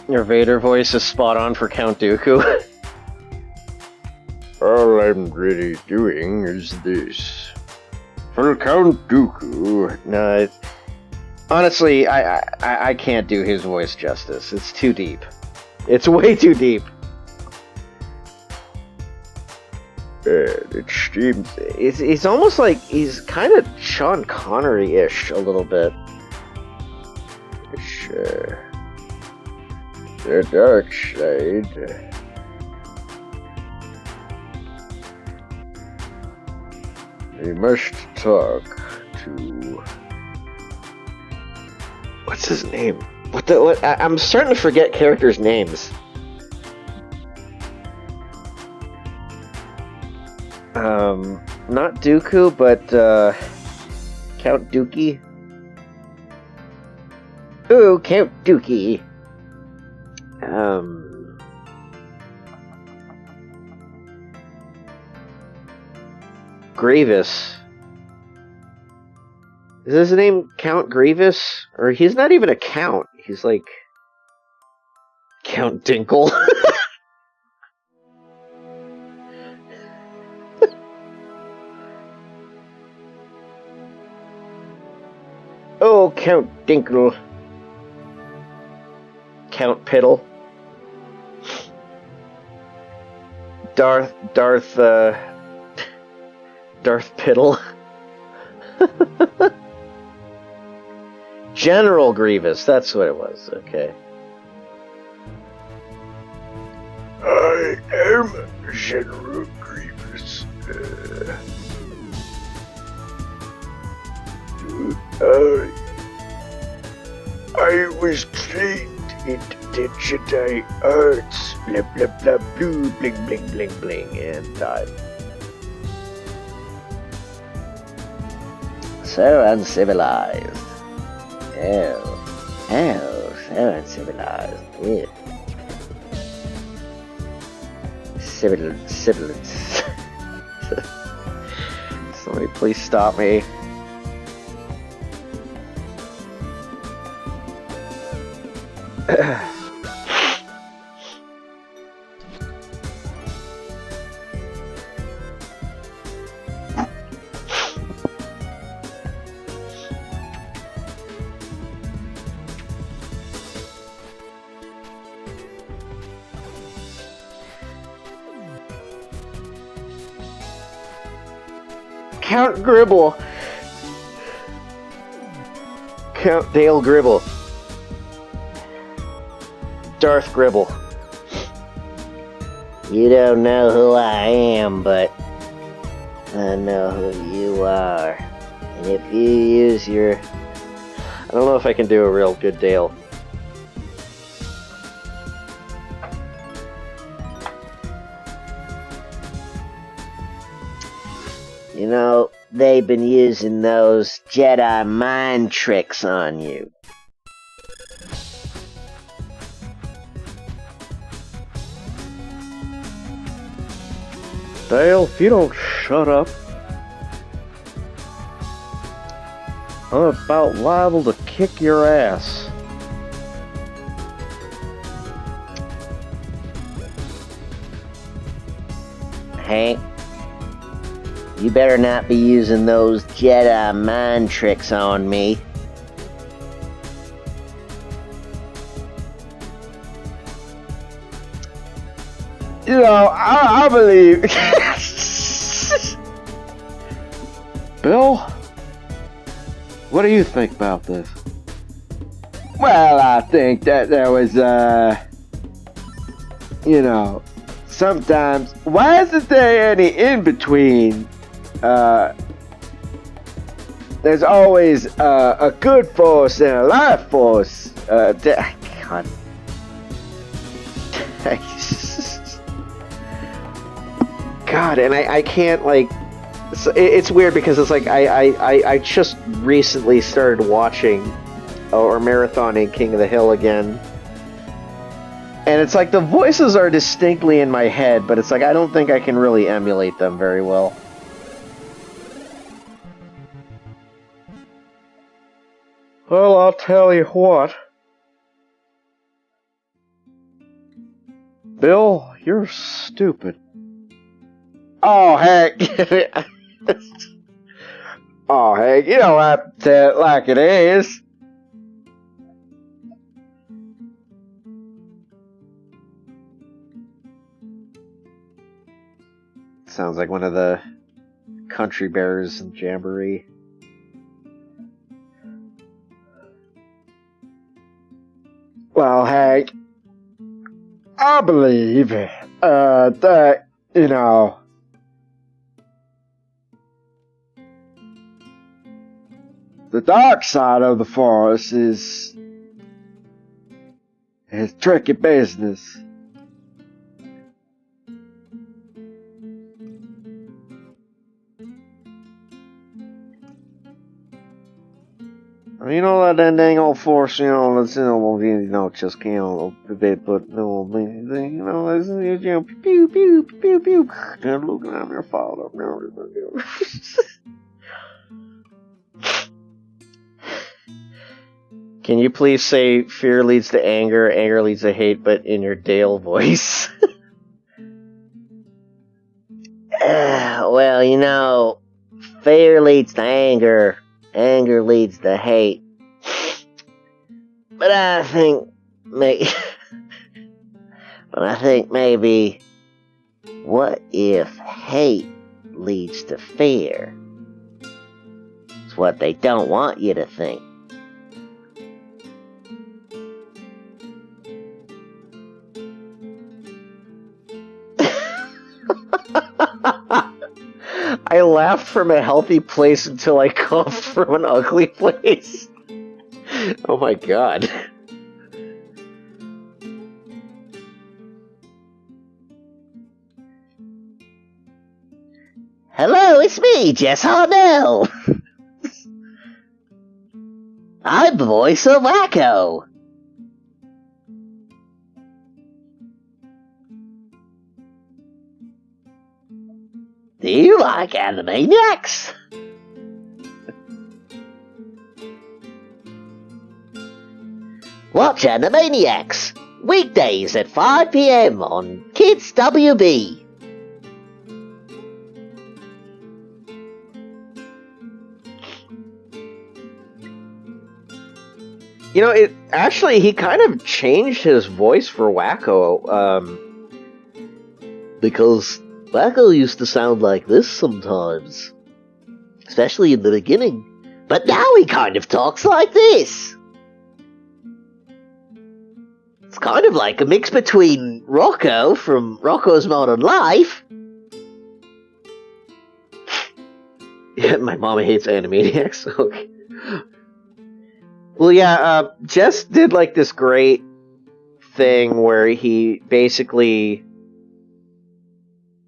Your Vader voice is spot on for Count Dooku. All I'm really doing is this. For Count Dooku. No, honestly, I can't do his voice justice. It's too deep. It's way too deep. It seems It's almost like he's kind of Sean Connery-ish a little bit. it's, the dark side. We must talk to. What's his name? What? I'm starting to forget characters' names. Not Dooku, but Count Dookie. Ooh, Count Dookie. Grievous. Is his name Count Grievous? Or he's not even a count. He's like Count Dinkle. Oh, Count Dinkle. Count Piddle. Darth Piddle. General Grievous, that's what it was. Okay. I am General Grievous. I was trained in the Jedi arts. Blah blah blah blue bling bling bling bling and died. So uncivilized. Oh, so uncivilized. Ew. Sibilance. Somebody please stop me. Count Gribble. Count Dale Gribble. Darth Gribble. You don't know who I am, but I know who you are. And if you use your... I don't know if I can do a real good Dale. You know, they've been using those Jedi mind tricks on you. Dale, if you don't shut up, I'm about liable to kick your ass. Hank, you better not be using those Jedi mind tricks on me. You know, I believe. Bill, what do you think about this? Well, I think that there was, you know, sometimes. Why isn't there any in between? There's always a good force and a life force. God. God, and I can't, like, it's weird because it's like I just recently started watching or marathoning King of the Hill again, and it's like the voices are distinctly in my head, but it's like I don't think I can really emulate them very well. Well, I'll tell you what. Bill, you're stupid. Oh, heck. Oh, heck, you don't have to tell it like it is. Sounds like one of the country bears in Jamboree. Well, Hank, I believe that, you know, the dark side of the force is tricky business. You know that dang old force, you know, that's, just can't bit, but no, you know, it's, you know, pew, pew, pew, pew, and looking at your father. Can you please say fear leads to anger, anger leads to hate, but in your Dale voice? Well, you know, fear leads to anger. Anger leads to hate. But I think maybe what if hate leads to fear? It's what they don't want you to think. I laughed from a healthy place until I coughed from an ugly place. Oh my god. Hello, it's me, Jess Harnell. I'm the voice of Wacko. Do you like Animaniacs? Watch Animaniacs, weekdays at 5 p.m. on Kids WB. You know, he kind of changed his voice for Wacko, because Wacko used to sound like this sometimes, especially in the beginning, but now he kind of talks like this. It's kind of like a mix between Rocco from Rocco's Modern Life. Yeah, my mama hates Animaniacs. Okay. Well, yeah, Jess did like this great thing where he basically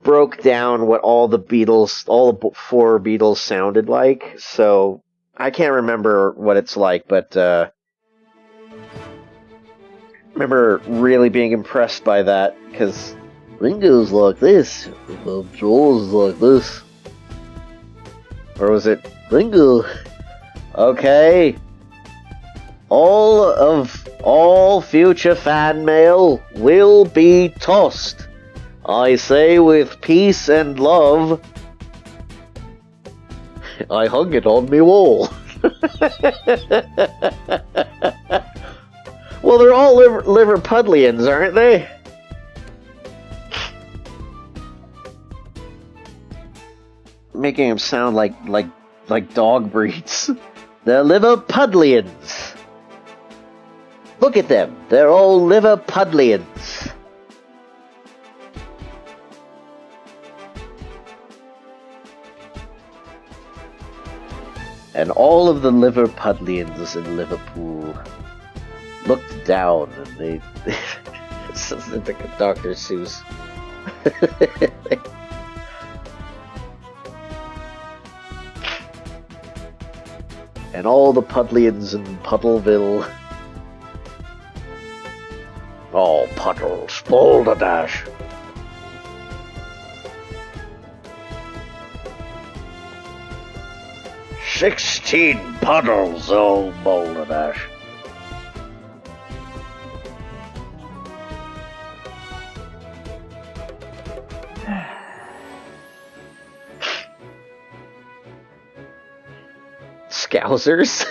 broke down what all the four Beatles sounded like. So I can't remember what it's like, but remember really being impressed by that, because Ringo's like this, Joel's like this, or was it Ringo? Okay. All future fan mail will be tossed. I say with peace and love. I hung it on me wall. Well, they're all Liverpudlians, aren't they? Making them sound like dog breeds. They're Liverpudlians. Look at them. They're all Liverpudlians. And all of the Liverpudlians in Liverpool looked down and they... This is like Dr. Seuss. And all the Pudlians in Puddleville. Oh, puddles, boulder dash. "16 puddles, old boulder dash." Scousers?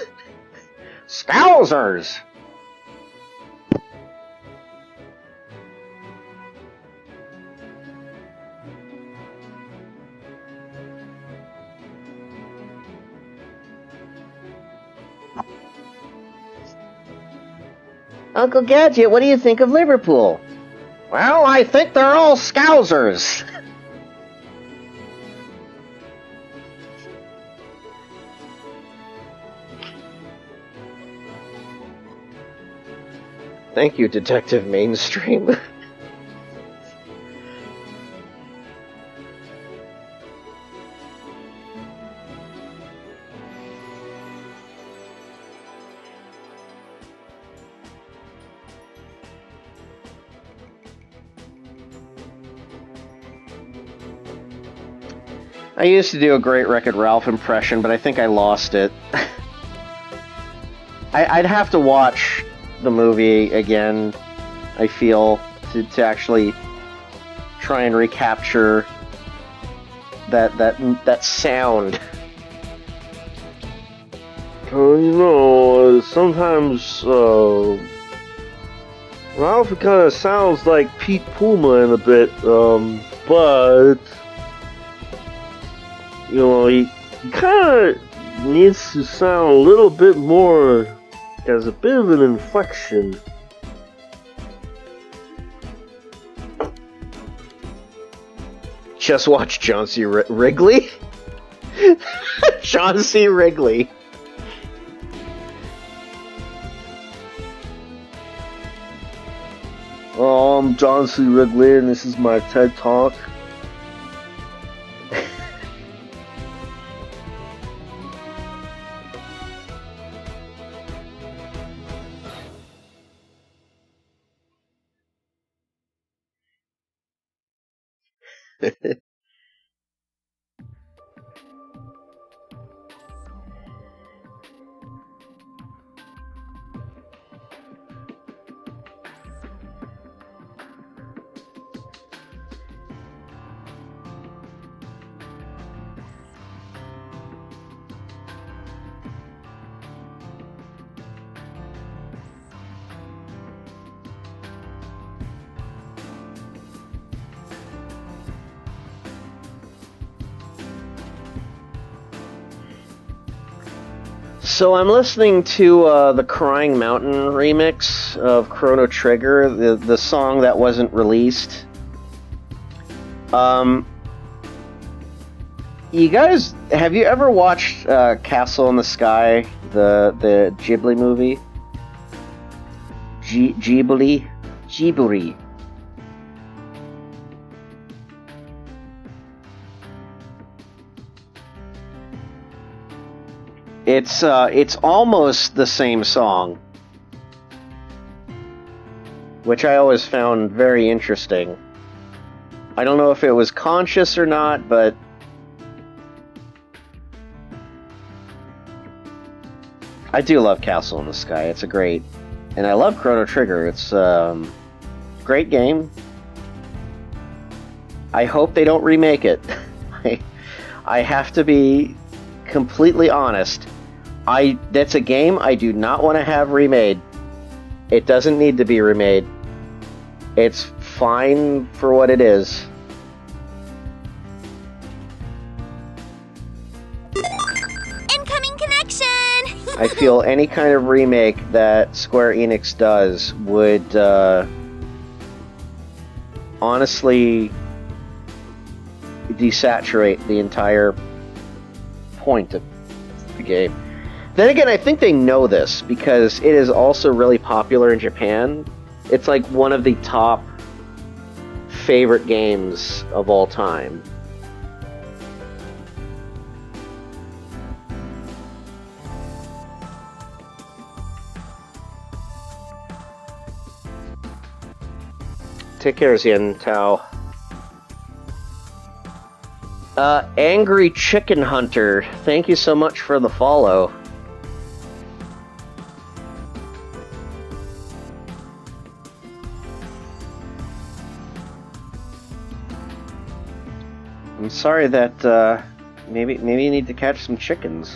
Scousers! Uncle Gadget, what do you think of Liverpool? Well, I think they're all Scousers. Thank you, Detective Mainstream. I used to do a great Wreck-It Ralph impression, but I think I lost it. I'd have to watch the movie again, I feel, to actually try and recapture that sound. Sometimes, Ralph kind of sounds like Pete Puma in a bit, but, he kind of needs to sound a little bit more, as a bit of an inflection. Just watch John C. Wrigley? John C. Wrigley. Oh, I'm John C. Wrigley, and this is my TED Talk. So I'm listening to the Crying Mountain remix of Chrono Trigger, the song that wasn't released. You guys, have you ever watched Castle in the Sky, the Ghibli movie? Ghibli. It's almost the same song, which I always found very interesting. I don't know if it was conscious or not, but I do love Castle in the Sky. It's a great, and I love Chrono Trigger. It's a great game. I hope they don't remake it. I have to be completely honest. That's a game I do not want to have remade. It doesn't need to be remade. It's fine for what it is. Incoming connection! I feel any kind of remake that Square Enix does would honestly desaturate the entire point of the game. Then again, I think they know this because it is also really popular in Japan. It's like one of the top favorite games of all time. Take care, Xian Tao. Angry Chicken Hunter, thank you so much for the follow. I'm sorry that, maybe you need to catch some chickens.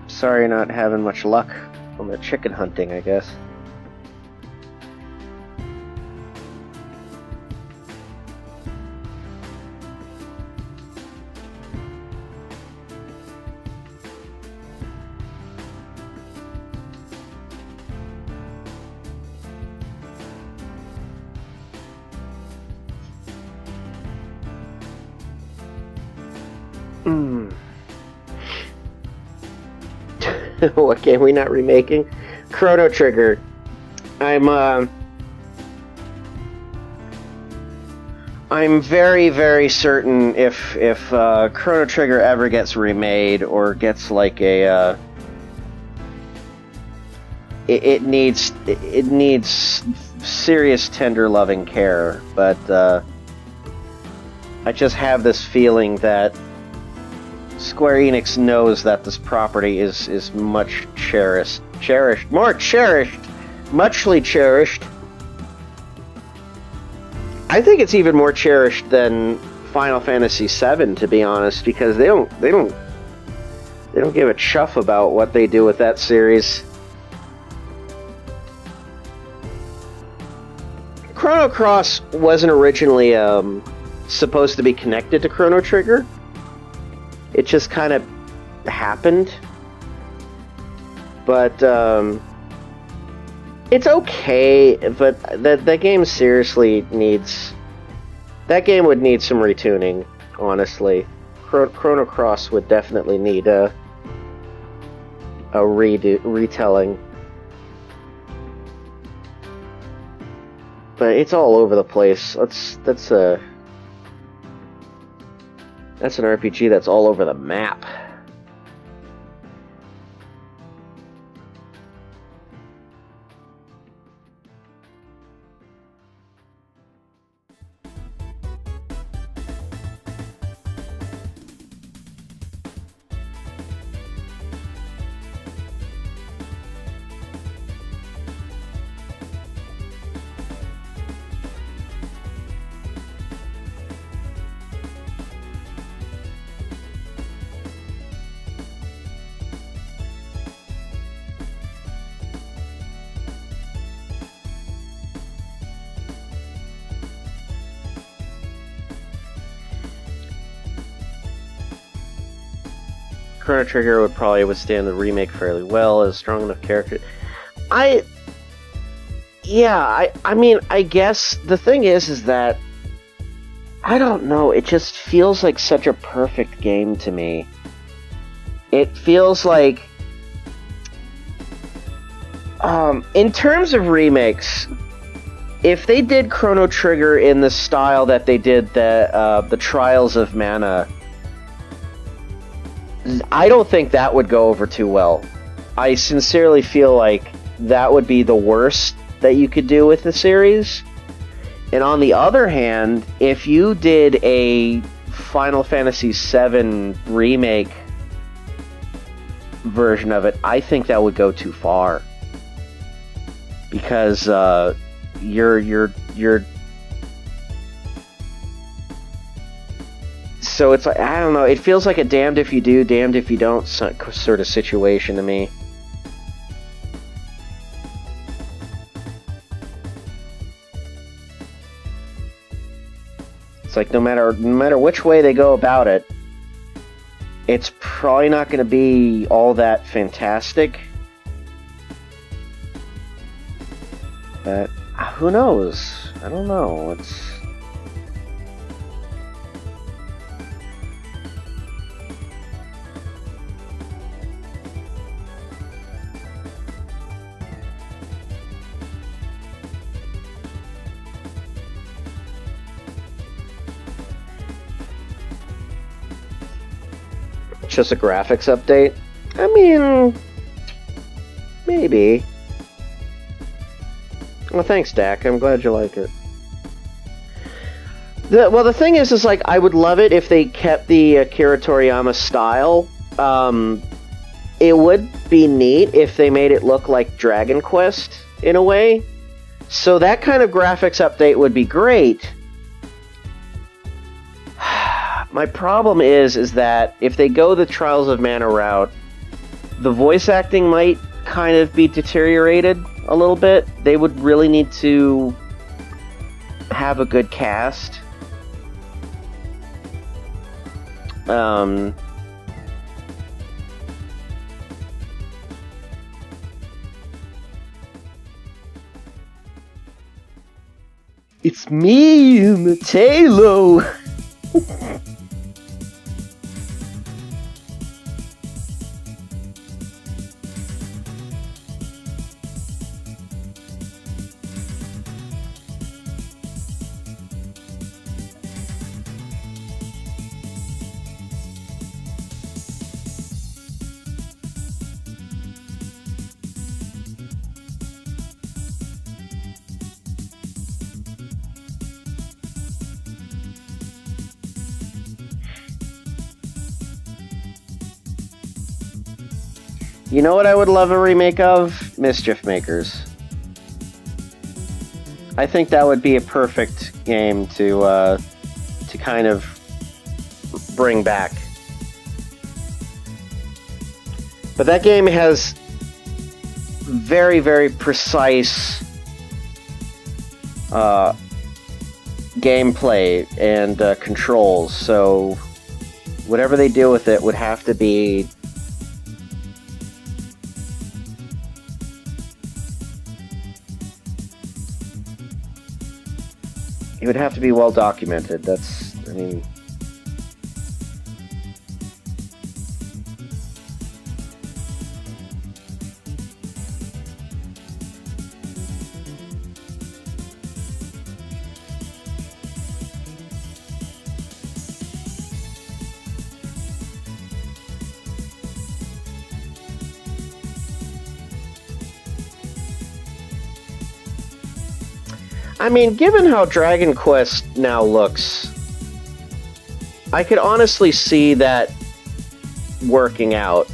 Sorry you're not having much luck on the chicken hunting, I guess. What game are we not remaking? Chrono Trigger. I'm very, very certain if Chrono Trigger ever gets remade or gets like a it needs serious, tender, loving care. But I just have this feeling that Square Enix knows that this property is much muchly cherished. I think it's even more cherished than Final Fantasy VII, to be honest, because they don't give a chuff about what they do with that series. Chrono Cross wasn't originally supposed to be connected to Chrono Trigger. It just kind of happened. But it's okay, but that game seriously needs... That game would need some retuning, honestly. Chrono Cross would definitely need a retelling. But it's all over the place. That's an RPG that's all over the map. Chrono Trigger would probably withstand the remake fairly well as a strong enough character. I mean, I guess the thing is that I don't know, it just feels like such a perfect game to me. It feels like in terms of remakes, if they did Chrono Trigger in the style that they did the Trials of Mana, I don't think that would go over too well. I sincerely feel like that would be the worst that you could do with the series. And on the other hand, if you did a Final Fantasy VII remake version of it, I think that would go too far. Because you're so it's like, I don't know, it feels like a damned if you do, damned if you don't sort of situation to me. It's like no matter which way they go about it, it's probably not going to be all that fantastic. But who knows? I don't know. It's just a graphics update? I mean, maybe. Well, thanks, Dak. I'm glad you like it. The thing is like, I would love it if they kept the Akira Toriyama style. It would be neat if they made it look like Dragon Quest, in a way. So that kind of graphics update would be great. My problem is that if they go the Trials of Mana route, the voice acting might kind of be deteriorated a little bit. They would really need to have a good cast. It's me, Matelo. You know what I would love a remake of? Mischief Makers. I think that would be a perfect game to kind of bring back. But that game has very, very precise gameplay and controls, so whatever they do with it would have to be well documented. I mean, I mean, given how Dragon Quest now looks, I could honestly see that working out.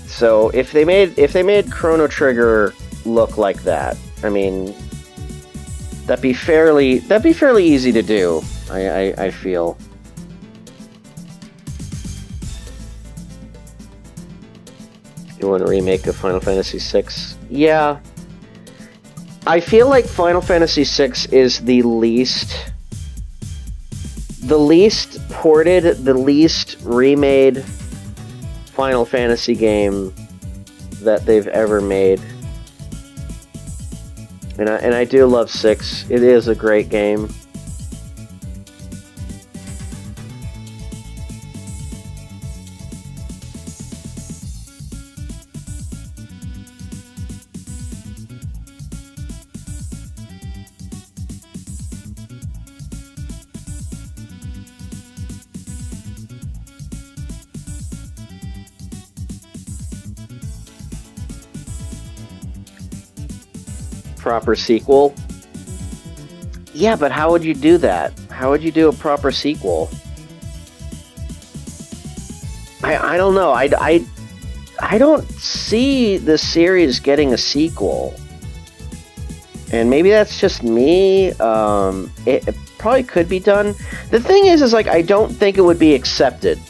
So if they made Chrono Trigger look like that, I mean, that'd be fairly easy to do. I feel. You want to remake of Final Fantasy VI? Yeah. I feel like Final Fantasy VI is the least ported, the least remade Final Fantasy game that they've ever made. And I do love 6. It is a great game. Proper sequel. Yeah, but how would you do that? How would you do a proper sequel? I don't know. I don't see the series getting a sequel. And maybe that's just me. It probably could be done. The thing is like, I don't think it would be accepted.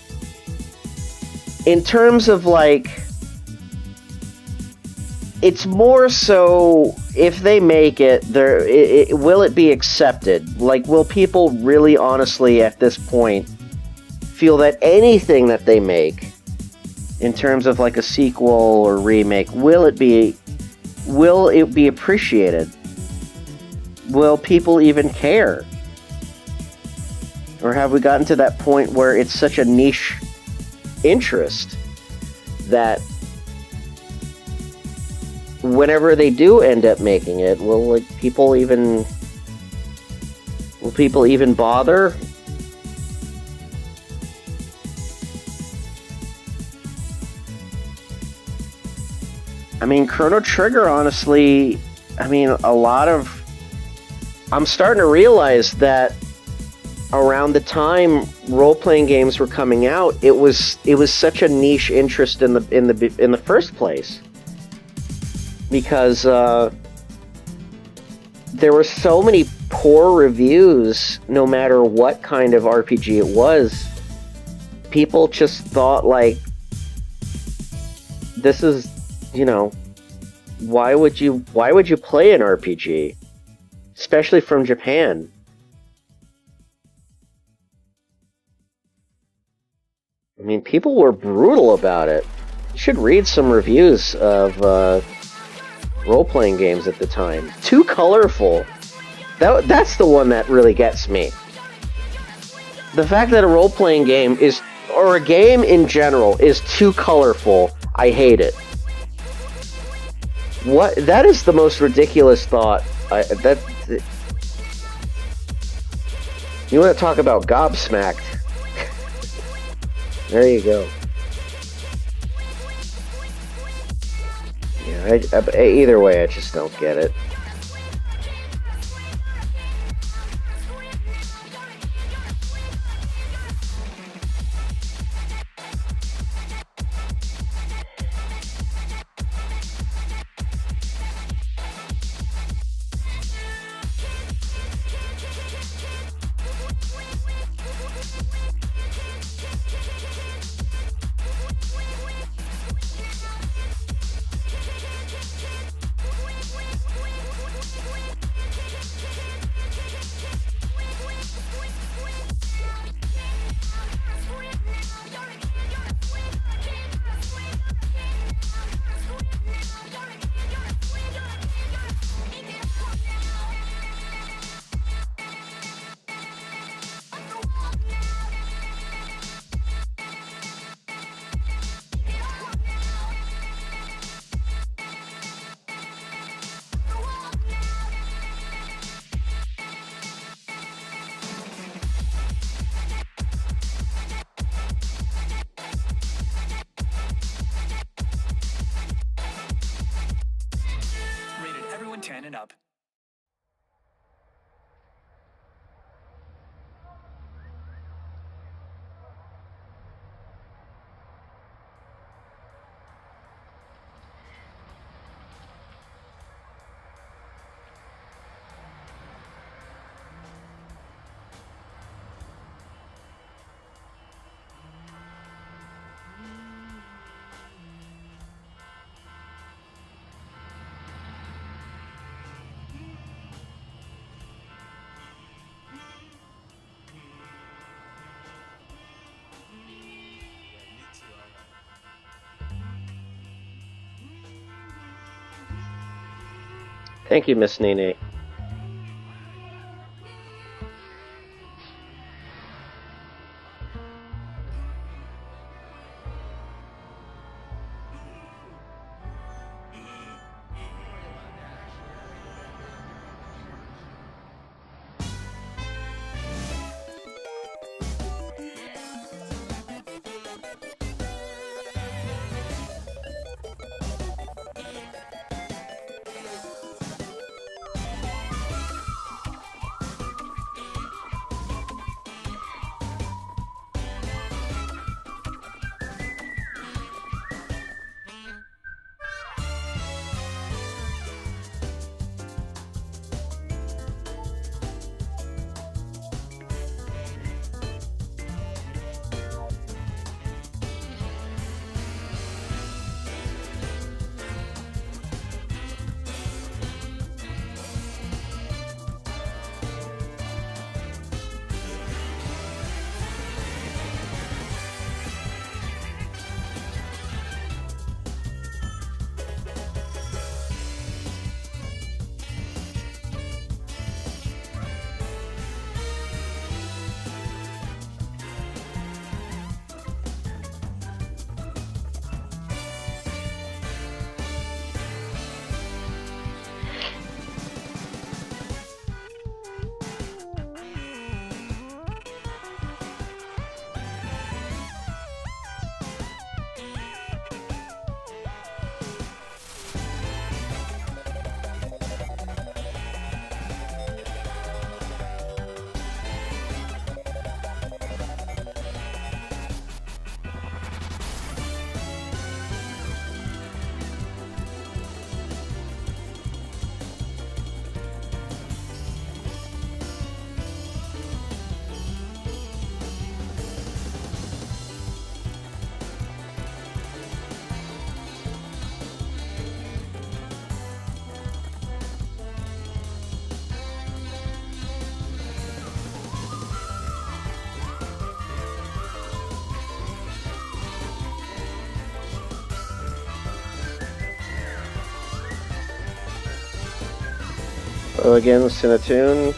In terms of, like, it's more so, if they make it, will it be accepted? Like, will people really honestly, at this point, feel that anything that they make, in terms of like a sequel or remake, will it be appreciated? Will people even care? Or have we gotten to that point where it's such a niche interest that whenever they do end up making it, will people even bother? I mean, Chrono Trigger, honestly, I'm starting to realize that around the time role-playing games were coming out, it was such a niche interest in the first place. Because there were so many poor reviews, no matter what kind of RPG it was. People just thought, like, this is, why would you play an RPG? Especially from Japan. I mean, people were brutal about it. You should read some reviews of role-playing games at the time. Too colorful. That's the one that really gets me. The fact that a role-playing game is, or a game in general, is too colorful, I hate it. What? That is the most ridiculous thought. You want to talk about gobsmacked? There you go. Yeah, either way, I just don't get it. Thank you, Miss Nene. Well, again, Cinnatoon.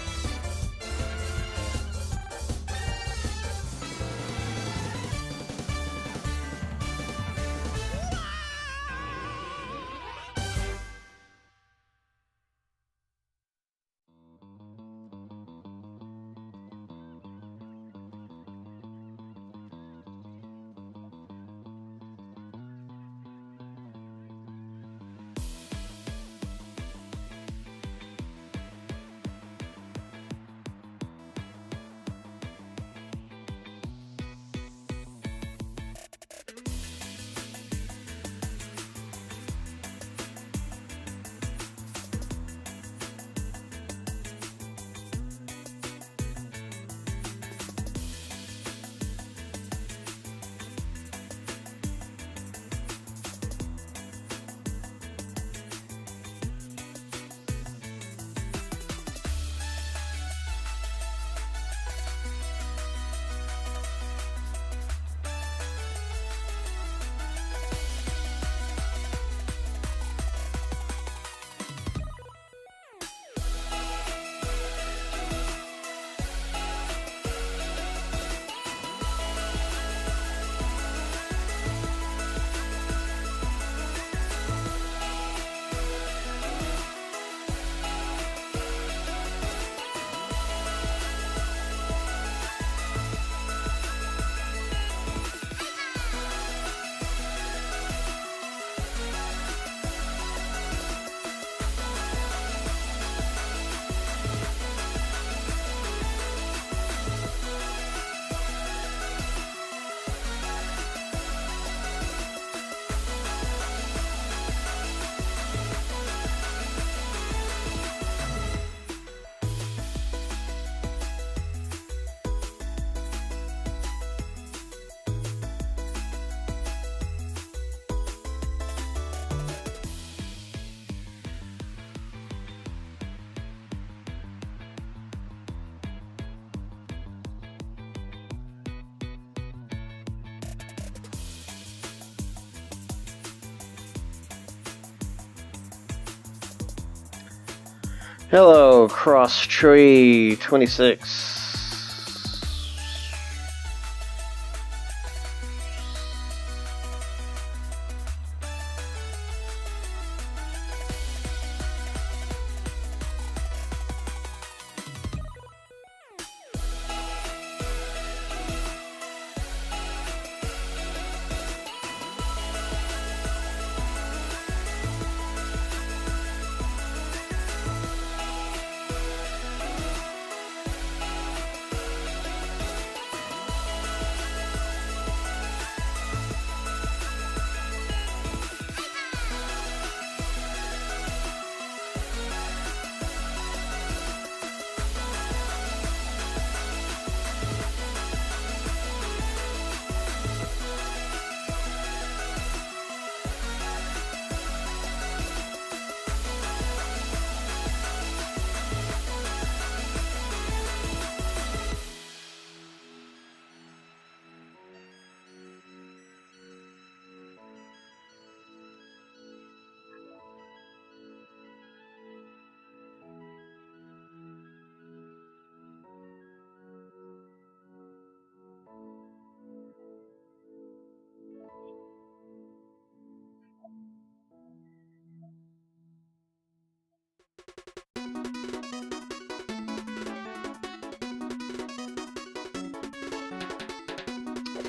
Hello, Cross Tree 26.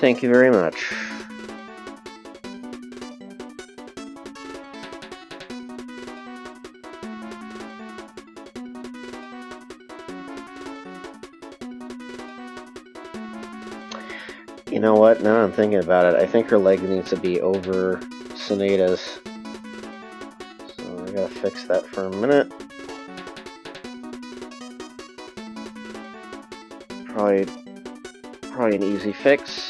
Thank you very much. You know what? Now I'm thinking about it. I think her leg needs to be over Soneda's. So I gotta fix that for a minute. Probably an easy fix.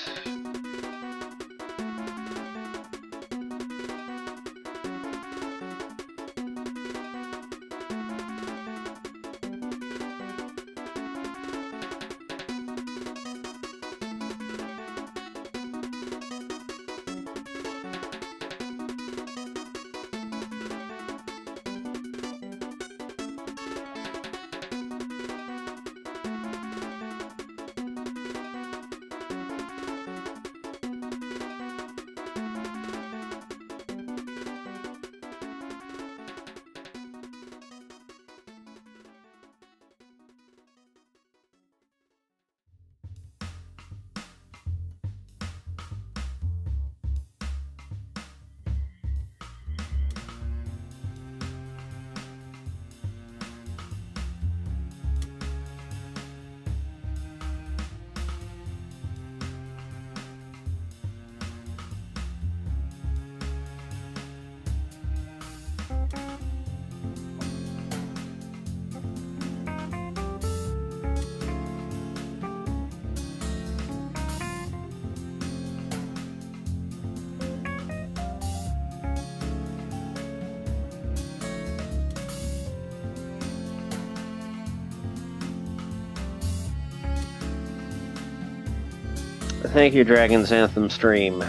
Thank you, Dragon's Anthem stream.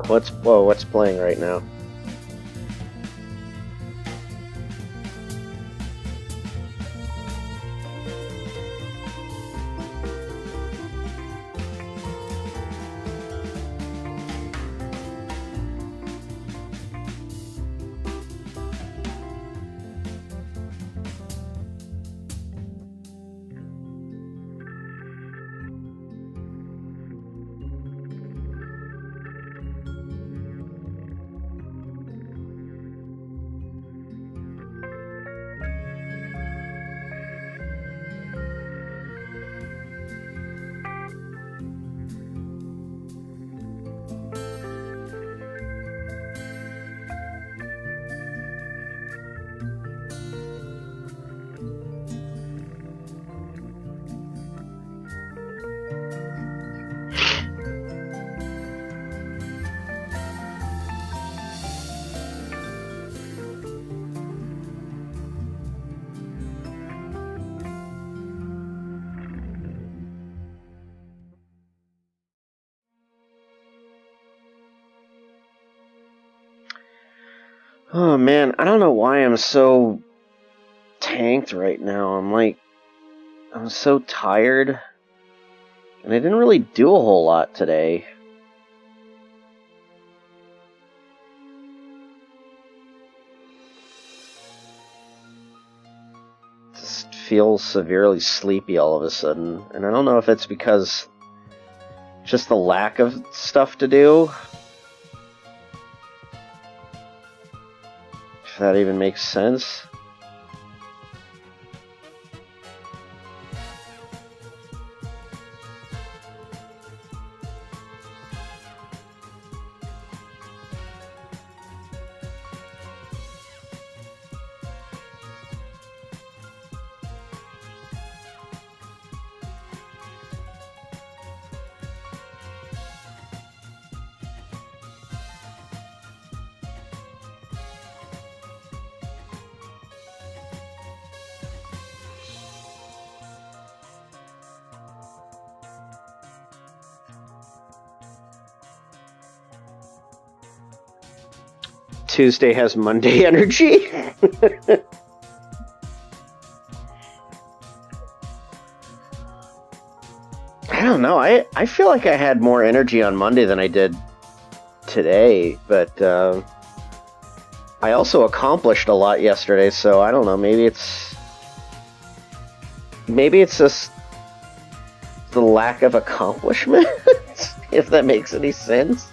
What's playing right now? Oh man, I don't know why I'm so tanked right now. I'm so tired. And I didn't really do a whole lot today. Just feel severely sleepy all of a sudden. And I don't know if it's because just the lack of stuff to do. If that even makes sense. Tuesday has Monday energy. I don't know. I feel like I had more energy on Monday than I did today, but I also accomplished a lot yesterday, so I don't know. Maybe it's just the lack of accomplishment, if that makes any sense.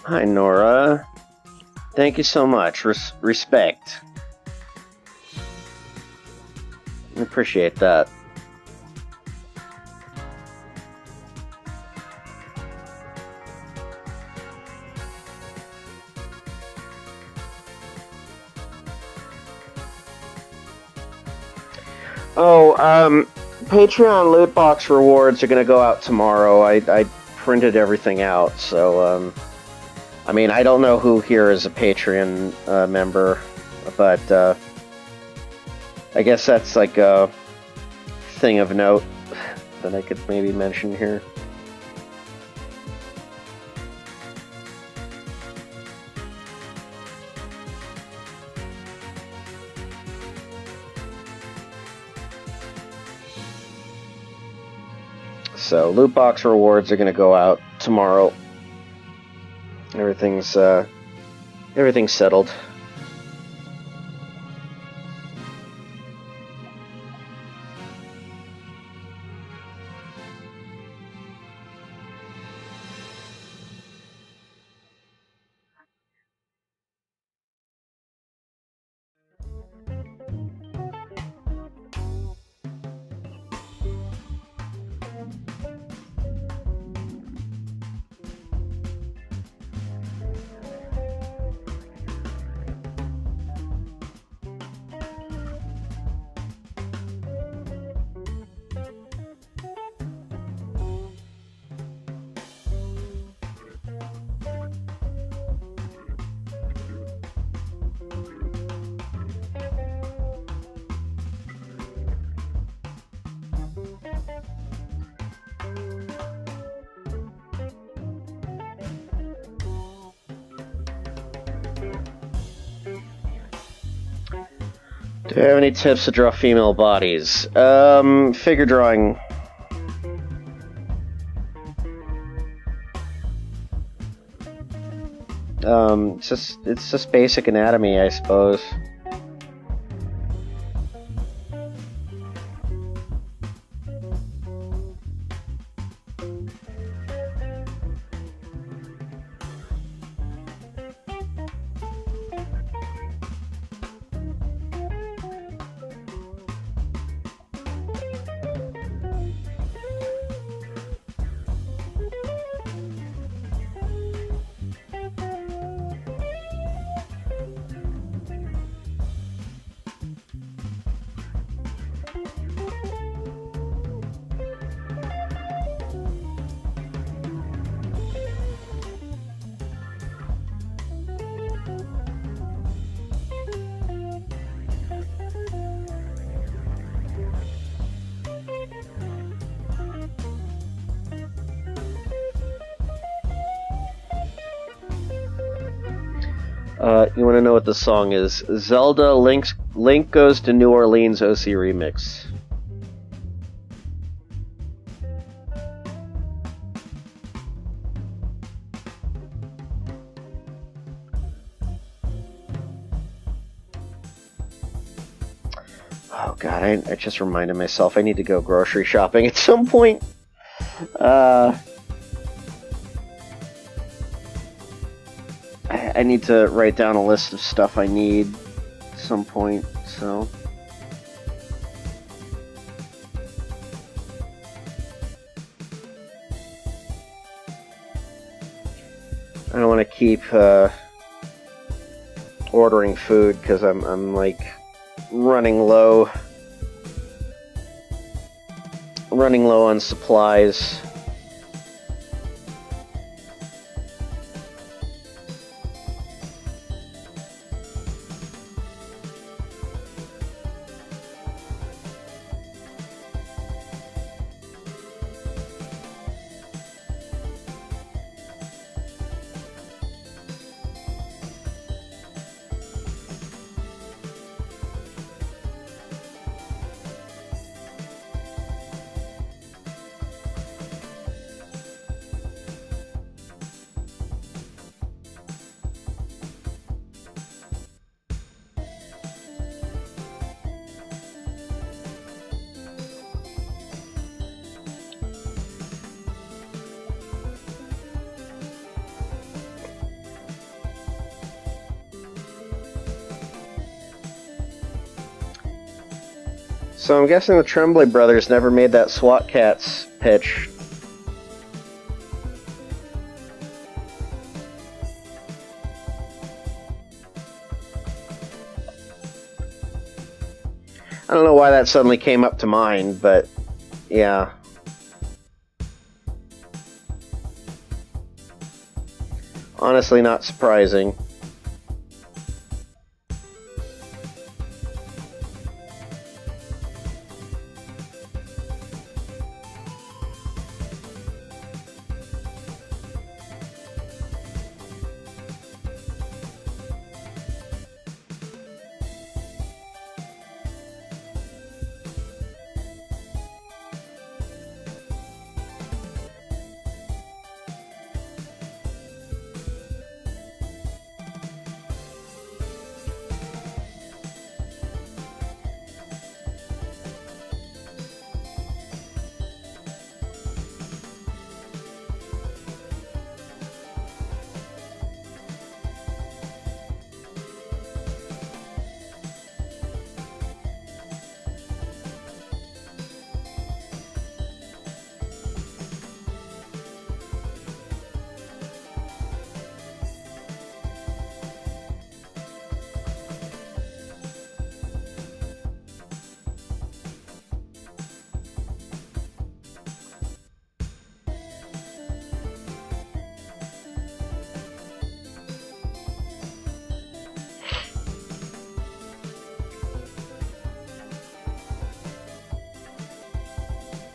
Hi, Nora. Thank you so much. Respect. I appreciate that. Oh, Patreon loot box rewards are going to go out tomorrow. I printed everything out, so, I mean, I don't know who here is a Patreon member, but I guess that's like a thing of note that I could maybe mention here. So, loot box rewards are going to go out tomorrow. Everything's settled. Do I have any tips to draw female bodies? Figure drawing. It's just basic anatomy, I suppose. You want to know what the song is? Zelda Link Goes to New Orleans OC Remix. Oh god, I just reminded myself I need to go grocery shopping at some point. I need to write down a list of stuff I need at some point, so... I don't want to keep ordering food because I'm like running low on supplies. So I'm guessing the Tremblay brothers never made that SWAT Cats pitch. I don't know why that suddenly came up to mind, but yeah. Honestly, not surprising.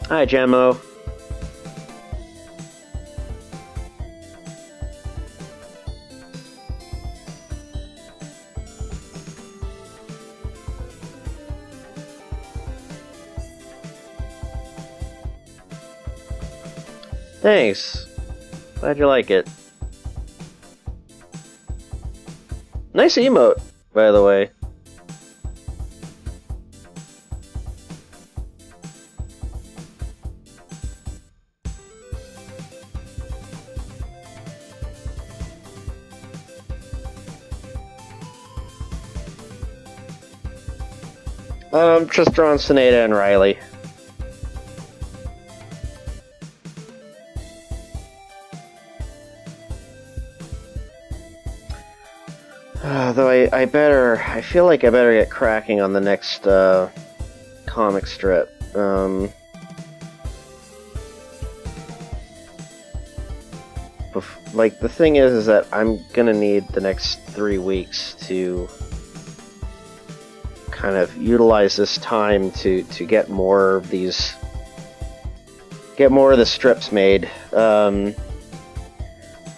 Hi, Jamo. Thanks. Glad you like it. Nice emote, by the way. Just drawing Sinead and Riley. Though I feel like I better get cracking on the next comic strip. Like, the thing is that I'm gonna need the next 3 weeks to kind of utilize this time to get more of these, get more of the strips made.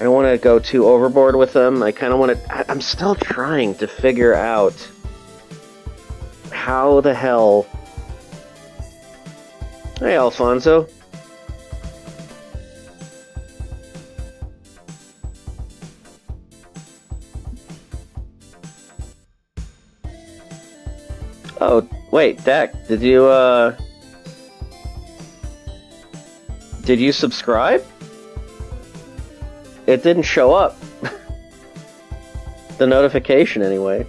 I don't want to go too overboard with them. I kind of want to. I'm still trying to figure out how the hell. Hey, Alfonso. Oh, wait, Dak, did you subscribe? It didn't show up. The notification, anyway.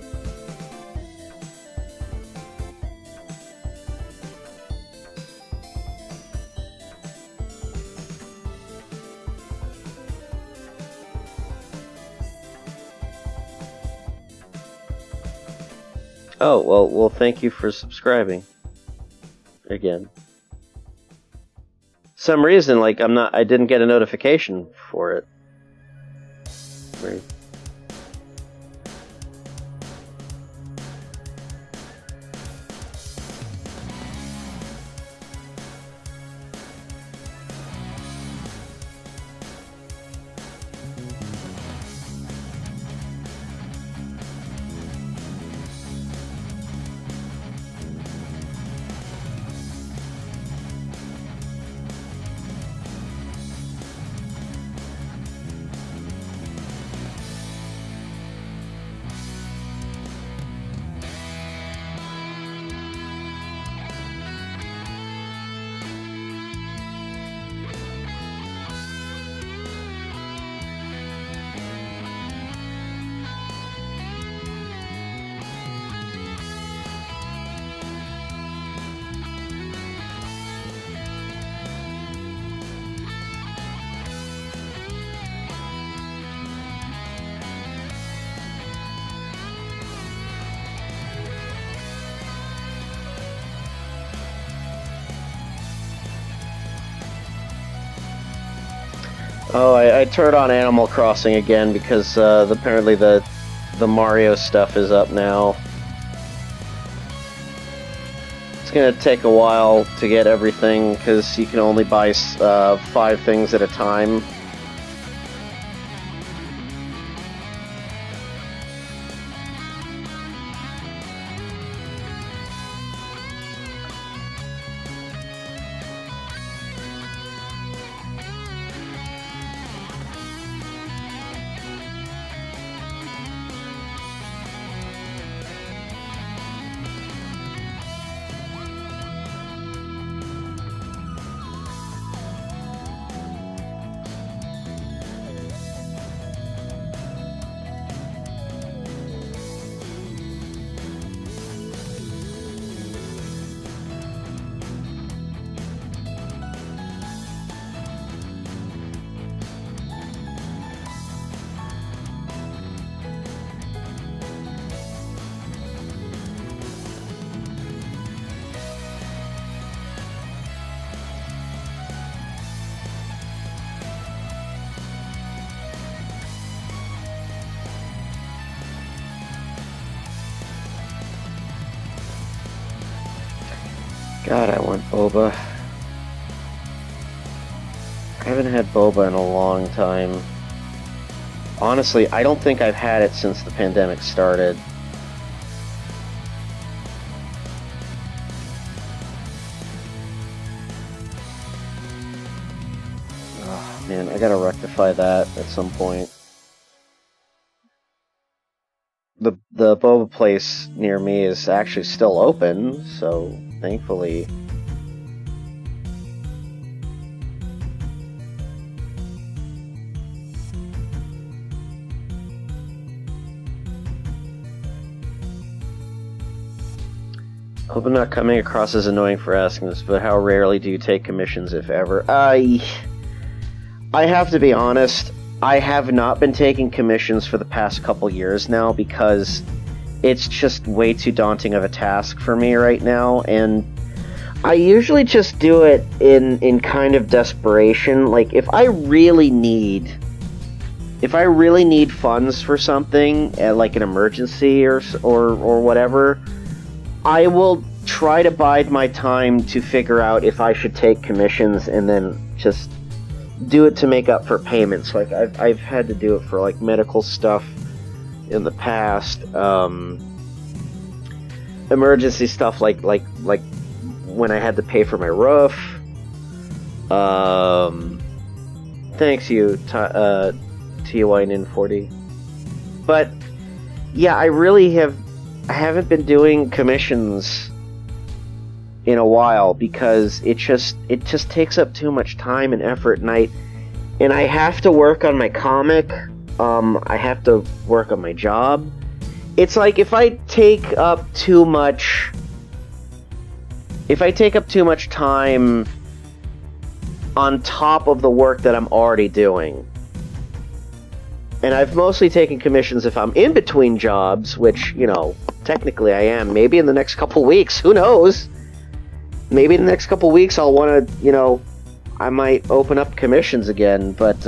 Oh, well, thank you for subscribing. Again. Some reason, like, I didn't get a notification for it. Right. Oh, I turned on Animal Crossing again because apparently the Mario stuff is up now. It's gonna take a while to get everything because you can only buy 5 things at a time. God, I want boba. I haven't had boba in a long time. Honestly, I don't think I've had it since the pandemic started. Ugh. Man, I gotta rectify that at some point. The boba place near me is actually still open, so thankfully. Hope I'm not coming across as annoying for asking this, but how rarely do you take commissions, if ever? I have to be honest, I have not been taking commissions for the past couple years now because it's just way too daunting of a task for me right now, and I usually just do it in kind of desperation. Like, if I really need funds for something, like an emergency or whatever, I will try to bide my time to figure out if I should take commissions and then just do it to make up for payments. Like, I've had to do it for, like, medical stuff in the past, emergency stuff like when I had to pay for my roof. Thanks you, TYN40. But yeah, I haven't been doing commissions in a while because it just takes up too much time and effort, and I have to work on my comic. I have to work on my job. It's like if I take up too much time on top of the work that I'm already doing. And I've mostly taken commissions if I'm in between jobs, which, technically I am. Maybe in the next couple weeks, who knows? Maybe in the next couple weeks I'll want to, I might open up commissions again, but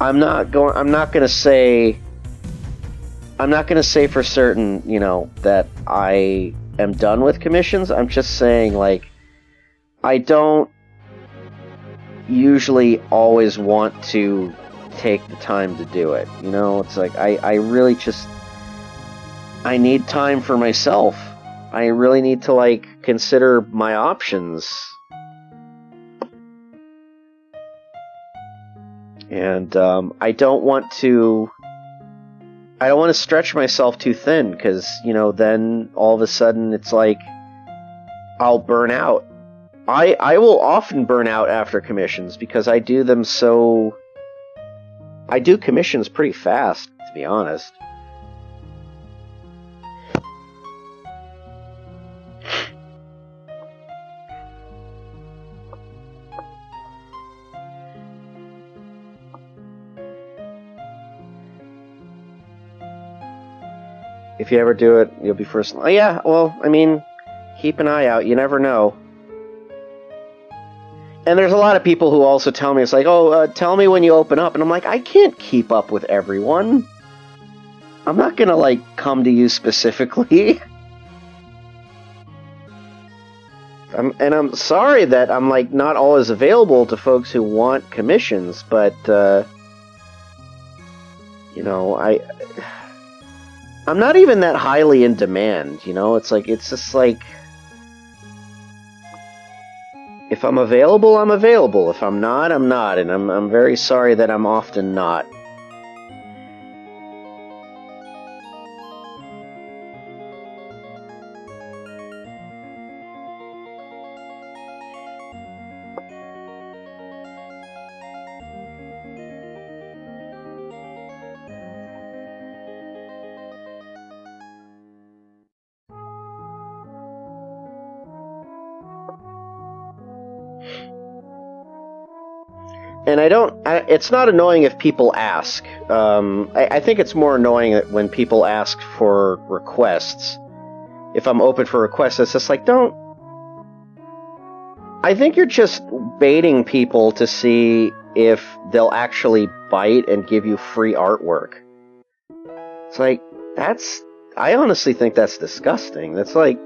I'm not gonna say for certain, that I am done with commissions. I'm just saying, like, I don't usually always want to take the time to do it. It's like I really just I need time for myself. I really need to, like, consider my options. And I don't want to stretch myself too thin, because, then all of a sudden it's like I'll burn out. I will often burn out after commissions because I do commissions pretty fast, to be honest. If you ever do it, you'll be first. Oh, yeah, well, I mean, keep an eye out. You never know. And there's a lot of people who also tell me, it's like, tell me when you open up. And I'm like, I can't keep up with everyone. I'm not gonna, like, come to you specifically. I'm sorry that I'm, like, not always available to folks who want commissions, but, I'm not even that highly in demand, it's just like, if I'm available, I'm available. If I'm not, I'm not, and I'm very sorry that I'm often not. And it's not annoying if people ask. I think it's more annoying when people ask for requests. If I'm open for requests, it's just like, don't. I think you're just baiting people to see if they'll actually bite and give you free artwork. It's like, I honestly think that's disgusting. That's like,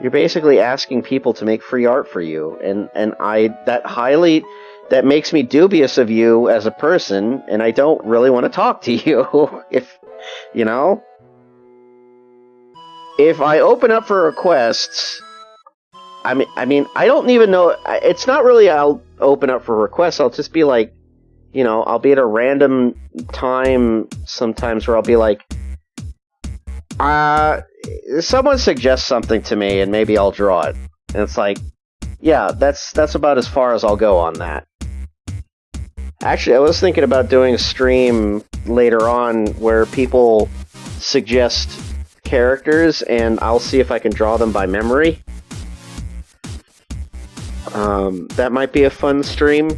you're basically asking people to make free art for you. And that makes me dubious of you as a person, and I don't really want to talk to you. If I open up for requests, I mean, I don't even know. It's not really a open up for requests, I'll just be like, you know, I'll be at a random time sometimes where I'll be like, someone suggests something to me and maybe I'll draw it. And it's like, yeah, that's about as far as I'll go on that. Actually, I was thinking about doing a stream later on where people suggest characters and I'll see if I can draw them by memory. That might be a fun stream.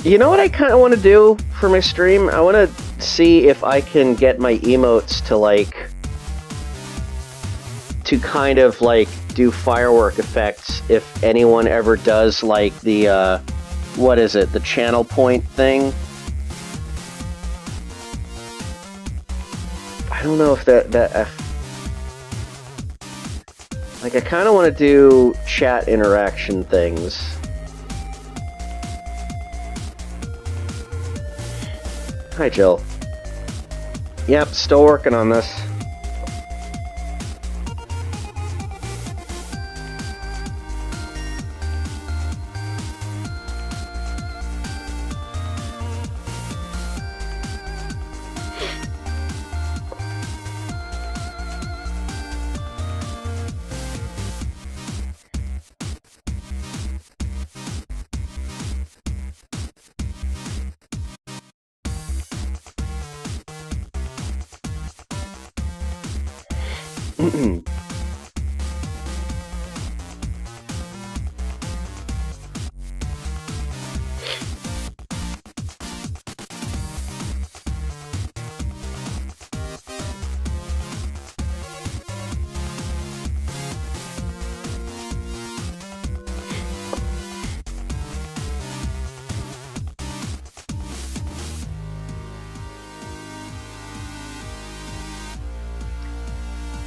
You know what I kind of want to do for my stream? I want to see if I can get my emotes to, like, to kind of, like, do firework effects if anyone ever does, like, the, what is it, the channel point thing? I don't know if like, I kind of want to do chat interaction things. Hi, Jill. Yep, still working on this.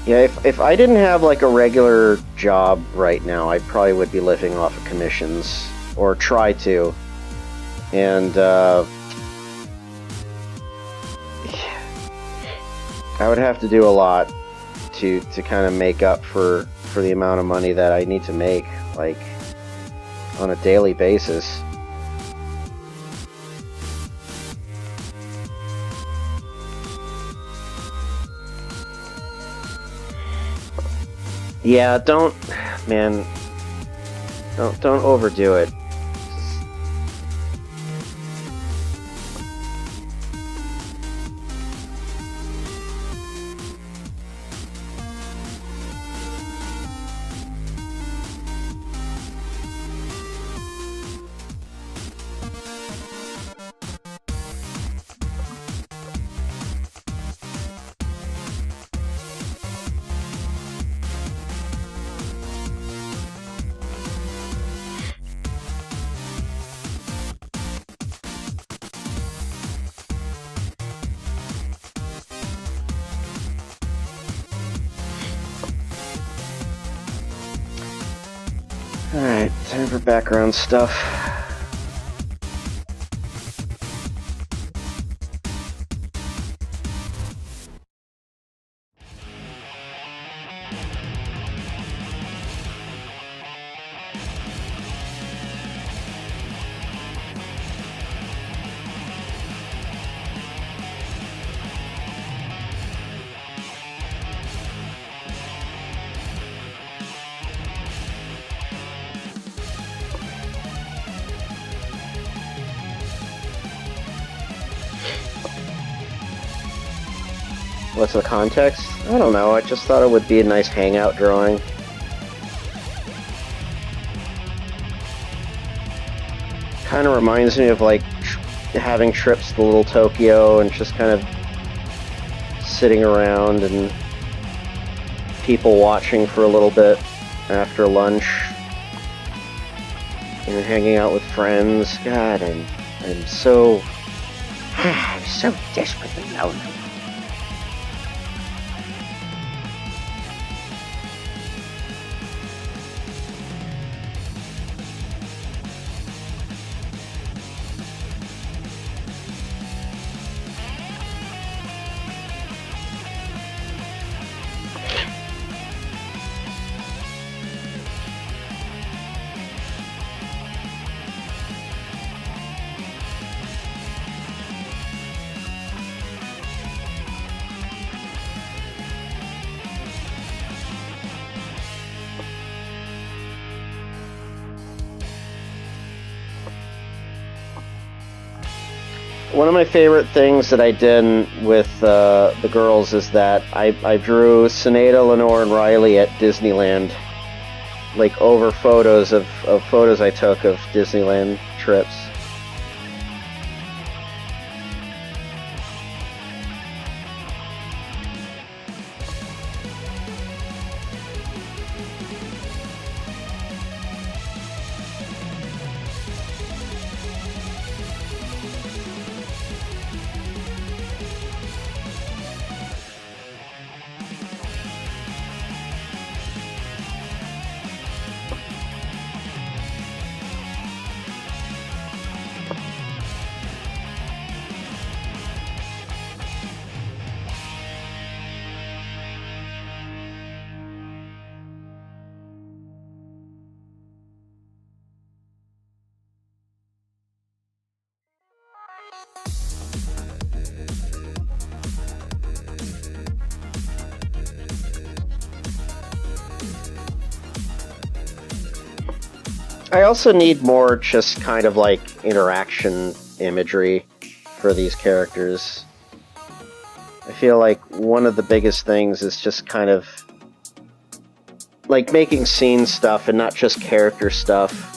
Yeah, if I didn't have, like, a regular job right now, I probably would be living off of commissions, or try to. And, I would have to do a lot to kind of make up for the amount of money that I need to make, like, on a daily basis. Yeah, don't overdo it. Alright, time for background stuff. What's the context? I don't know, I just thought it would be a nice hangout drawing. Kind of reminds me of, like, having trips to Little Tokyo and just kind of sitting around and people watching for a little bit after lunch. And hanging out with friends. God, I'm so... I'm so desperately lonely. One of my favorite things that I did with the girls is that I drew Sinead, Lenore, and Riley at Disneyland, like over photos of photos I took of Disneyland trips. I also need more just kind of like interaction imagery for these characters. I feel like one of the biggest things is just kind of like making scene stuff and not just character stuff.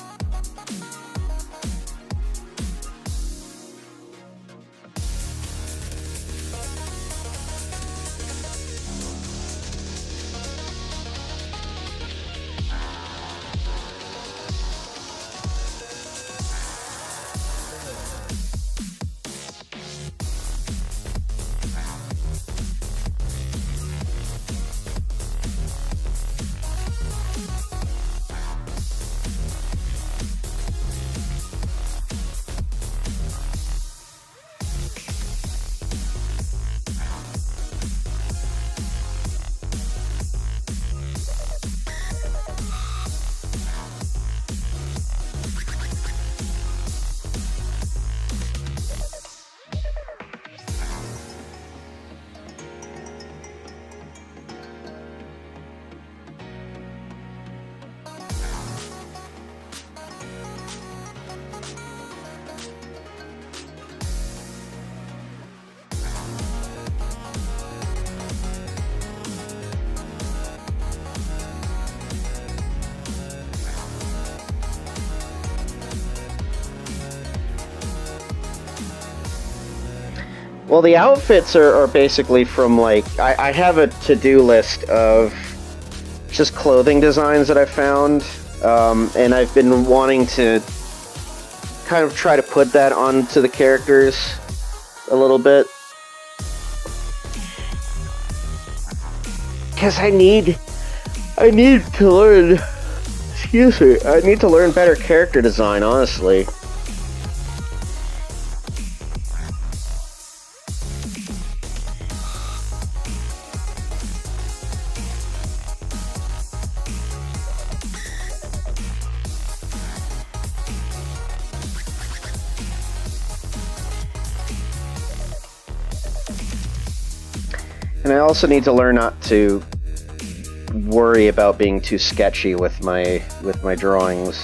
Well, the outfits are basically from, like, I have a to-do list of just clothing designs that I found, and I've been wanting to kind of try to put that onto the characters a little bit. Because I need to learn, excuse me, I need to learn better character design, honestly. And I also need to learn not to worry about being too sketchy with my drawings.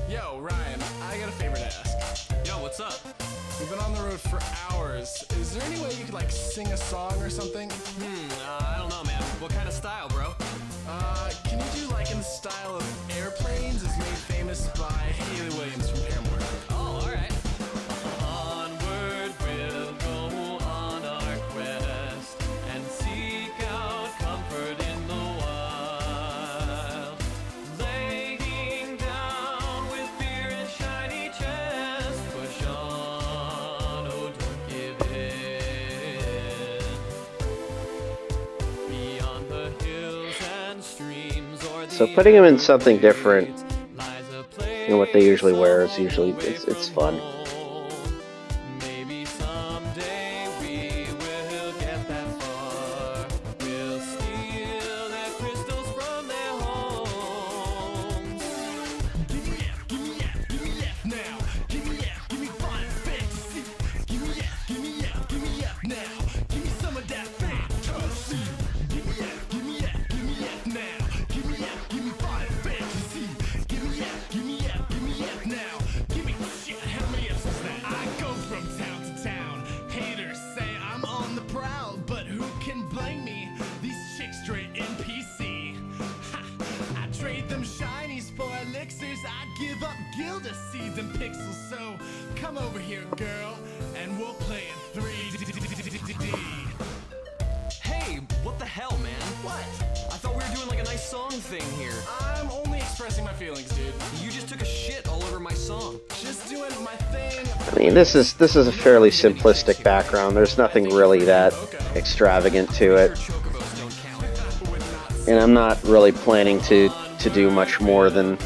Yo, Ryan, I got a favor to ask. Yo, what's up? We've been on the road for hours. Is there any way you could, like, sing a song or something? I don't know, man. What kind of style, bro? Can you do, like, in the style of Airplanes is made famous by Haley Williams from Paramore? Oh, alright. Onward we'll go on our quest and seek out comfort in the wild. Laying down with fear and shiny chest. Push on, oh, don't give in. Beyond the hills and streams or the So putting them in something different, you know, what they usually wear is usually, it's fun. Maybe someday we will get that far. We'll steal their crystals from their homes. Give me F now. Give me F, give me fun, fix. Give me F, give me F, give me F Gilda seeds and pixels, so come over here, girl, and we'll play in 3D. Hey, what the hell, man? What? I thought we were doing like a nice song thing here. I'm only expressing my feelings, dude. You just took a shit all over my song. Just doing my thing. I mean, this is a fairly simplistic background. There's nothing really that extravagant to Sure, it, chocobos don't count. and I'm not really planning to do much more than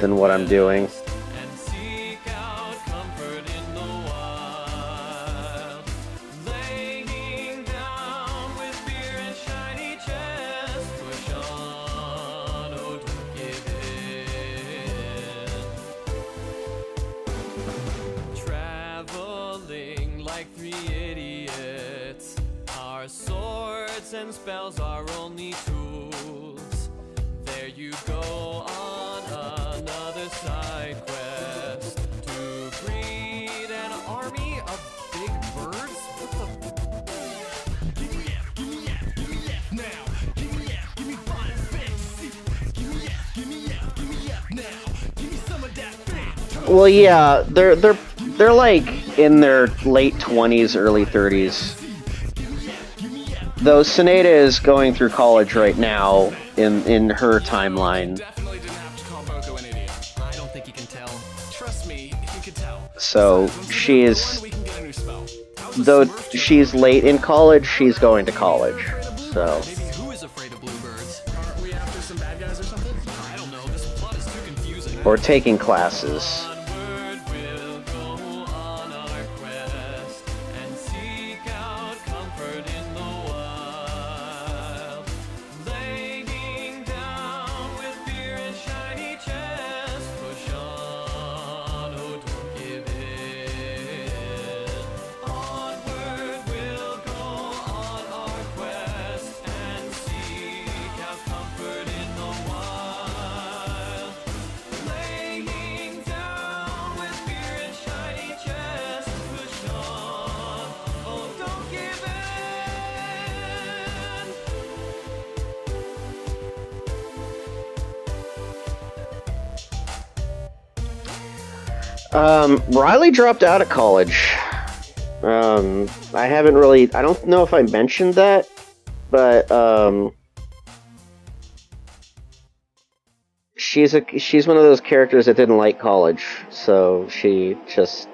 what I'm doing. And seek out comfort in the wild. Laying down with beer and shiny chest. Push on, oh, don't give in. Traveling like three idiots. Our swords and spells are only tools. There you go on another side quest to breed an army of big birds? What the? Give me F now. Give me F, give me 5 and 6. Give me F now. Give me some of that fat. Well, yeah, they're like in their late 20s, early 30s. Though Sinead is going through college right now in her timeline, Definitely didn't have to call Boko an idiot. I don't think you can tell. Trust me, he could tell. so Once we get she's, one, we can get a new spell. How's the though Smurf doing? she's late in college, she's going to college. So Maybe who is afraid of bluebirds? Aren't we after some bad guys or something? I don't know. This plot is too confusing. or taking classes. Onward we'll go on our quest and seek out comfort in the wild. Laying down with beer and shiny chest. Push on, oh, don't give in. Onward we'll go on our quest and seek out comfort in the wild. Laying down with beer and shiny chest. Push on, oh, don't give in. Riley dropped out of college. I haven't really. I don't know if I mentioned that, but she's one of those characters that didn't like college, so she just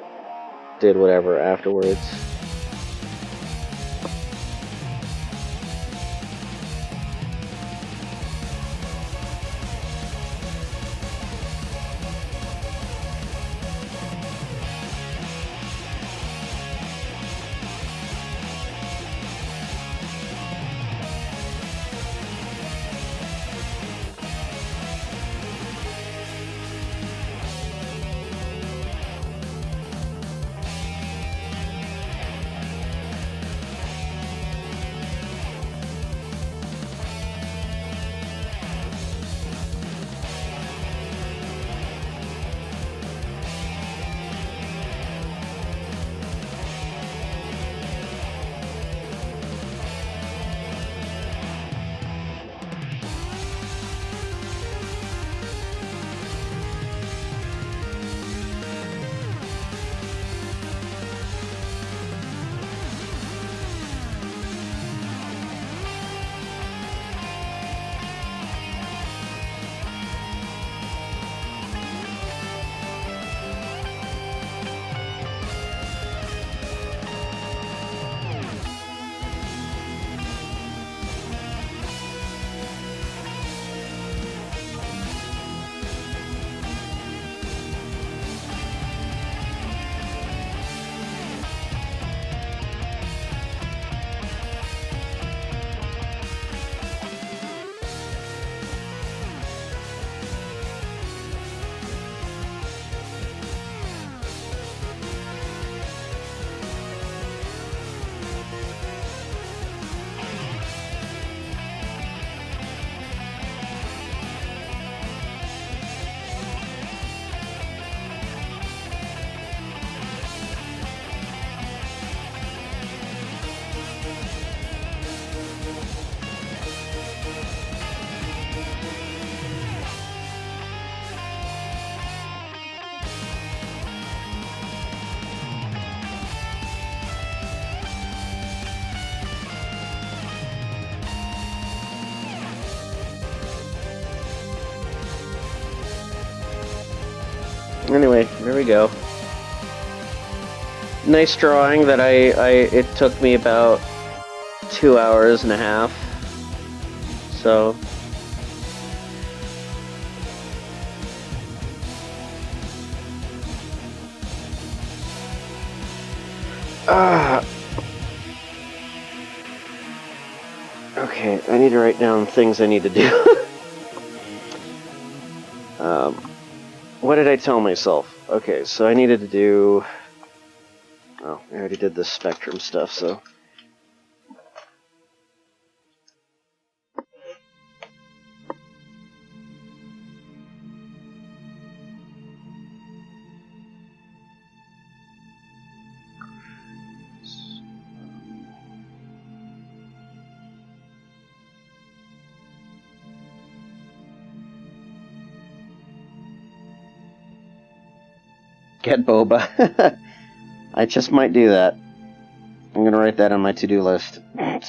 did whatever afterwards. Anyway, there we go. Nice drawing that it took me about 2 hours and a half. So okay, I need to write down things I need to do. What did I tell myself? Okay, so I needed to do... Oh, I already did the spectrum stuff, so... Get boba. I just might do that. I'm gonna write that on my to-do list. I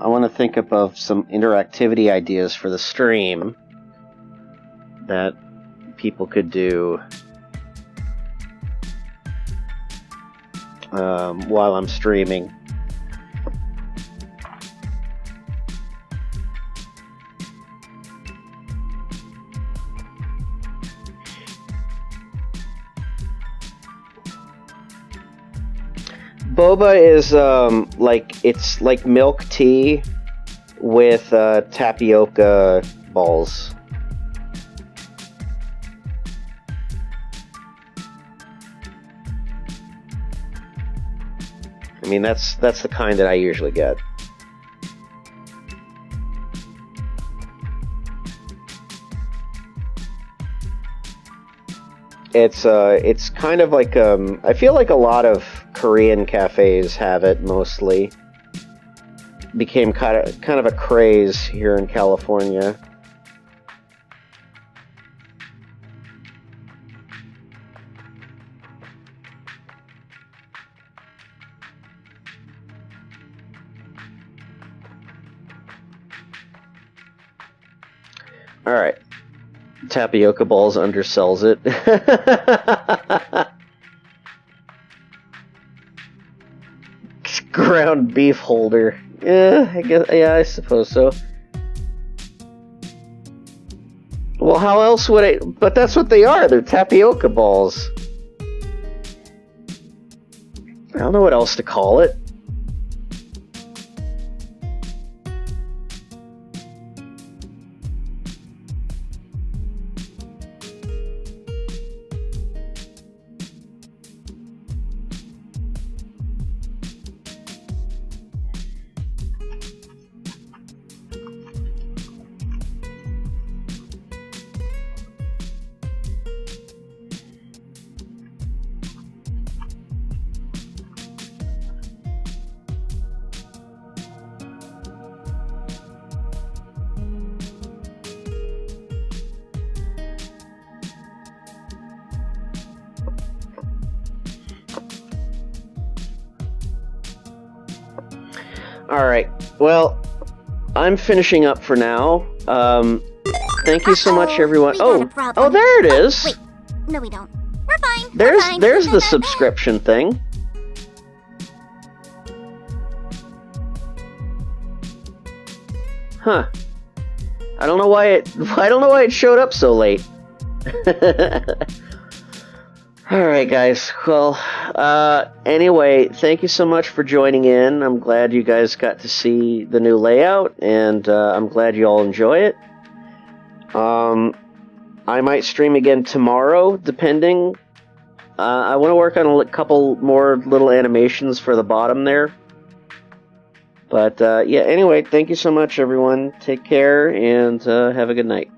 want to think up of some interactivity ideas for the stream that people could do while I'm streaming. Boba is it's like milk tea with tapioca balls. I mean, that's the kind that I usually get. It's kind of like I feel like a lot of Korean cafes have it mostly. Became kind of a craze here in California. All right. Tapioca balls undersells it. Ground beef holder. Yeah, I guess. Yeah, I suppose so. Well, how else would I? But that's what they are. They're tapioca balls. I don't know what else to call it. Alright, well, I'm finishing up for now. Thank you so much, everyone. Oh, there it is! Wait, no we don't. We're fine. There's the subscription thing. Huh. I don't know why it showed up so late. Alright, guys. Well, anyway, thank you so much for joining in. I'm glad you guys got to see the new layout, and I'm glad you all enjoy it. I might stream again tomorrow, depending. I want to work on a couple more little animations for the bottom there. But, yeah, anyway, thank you so much, everyone. Take care, and have a good night.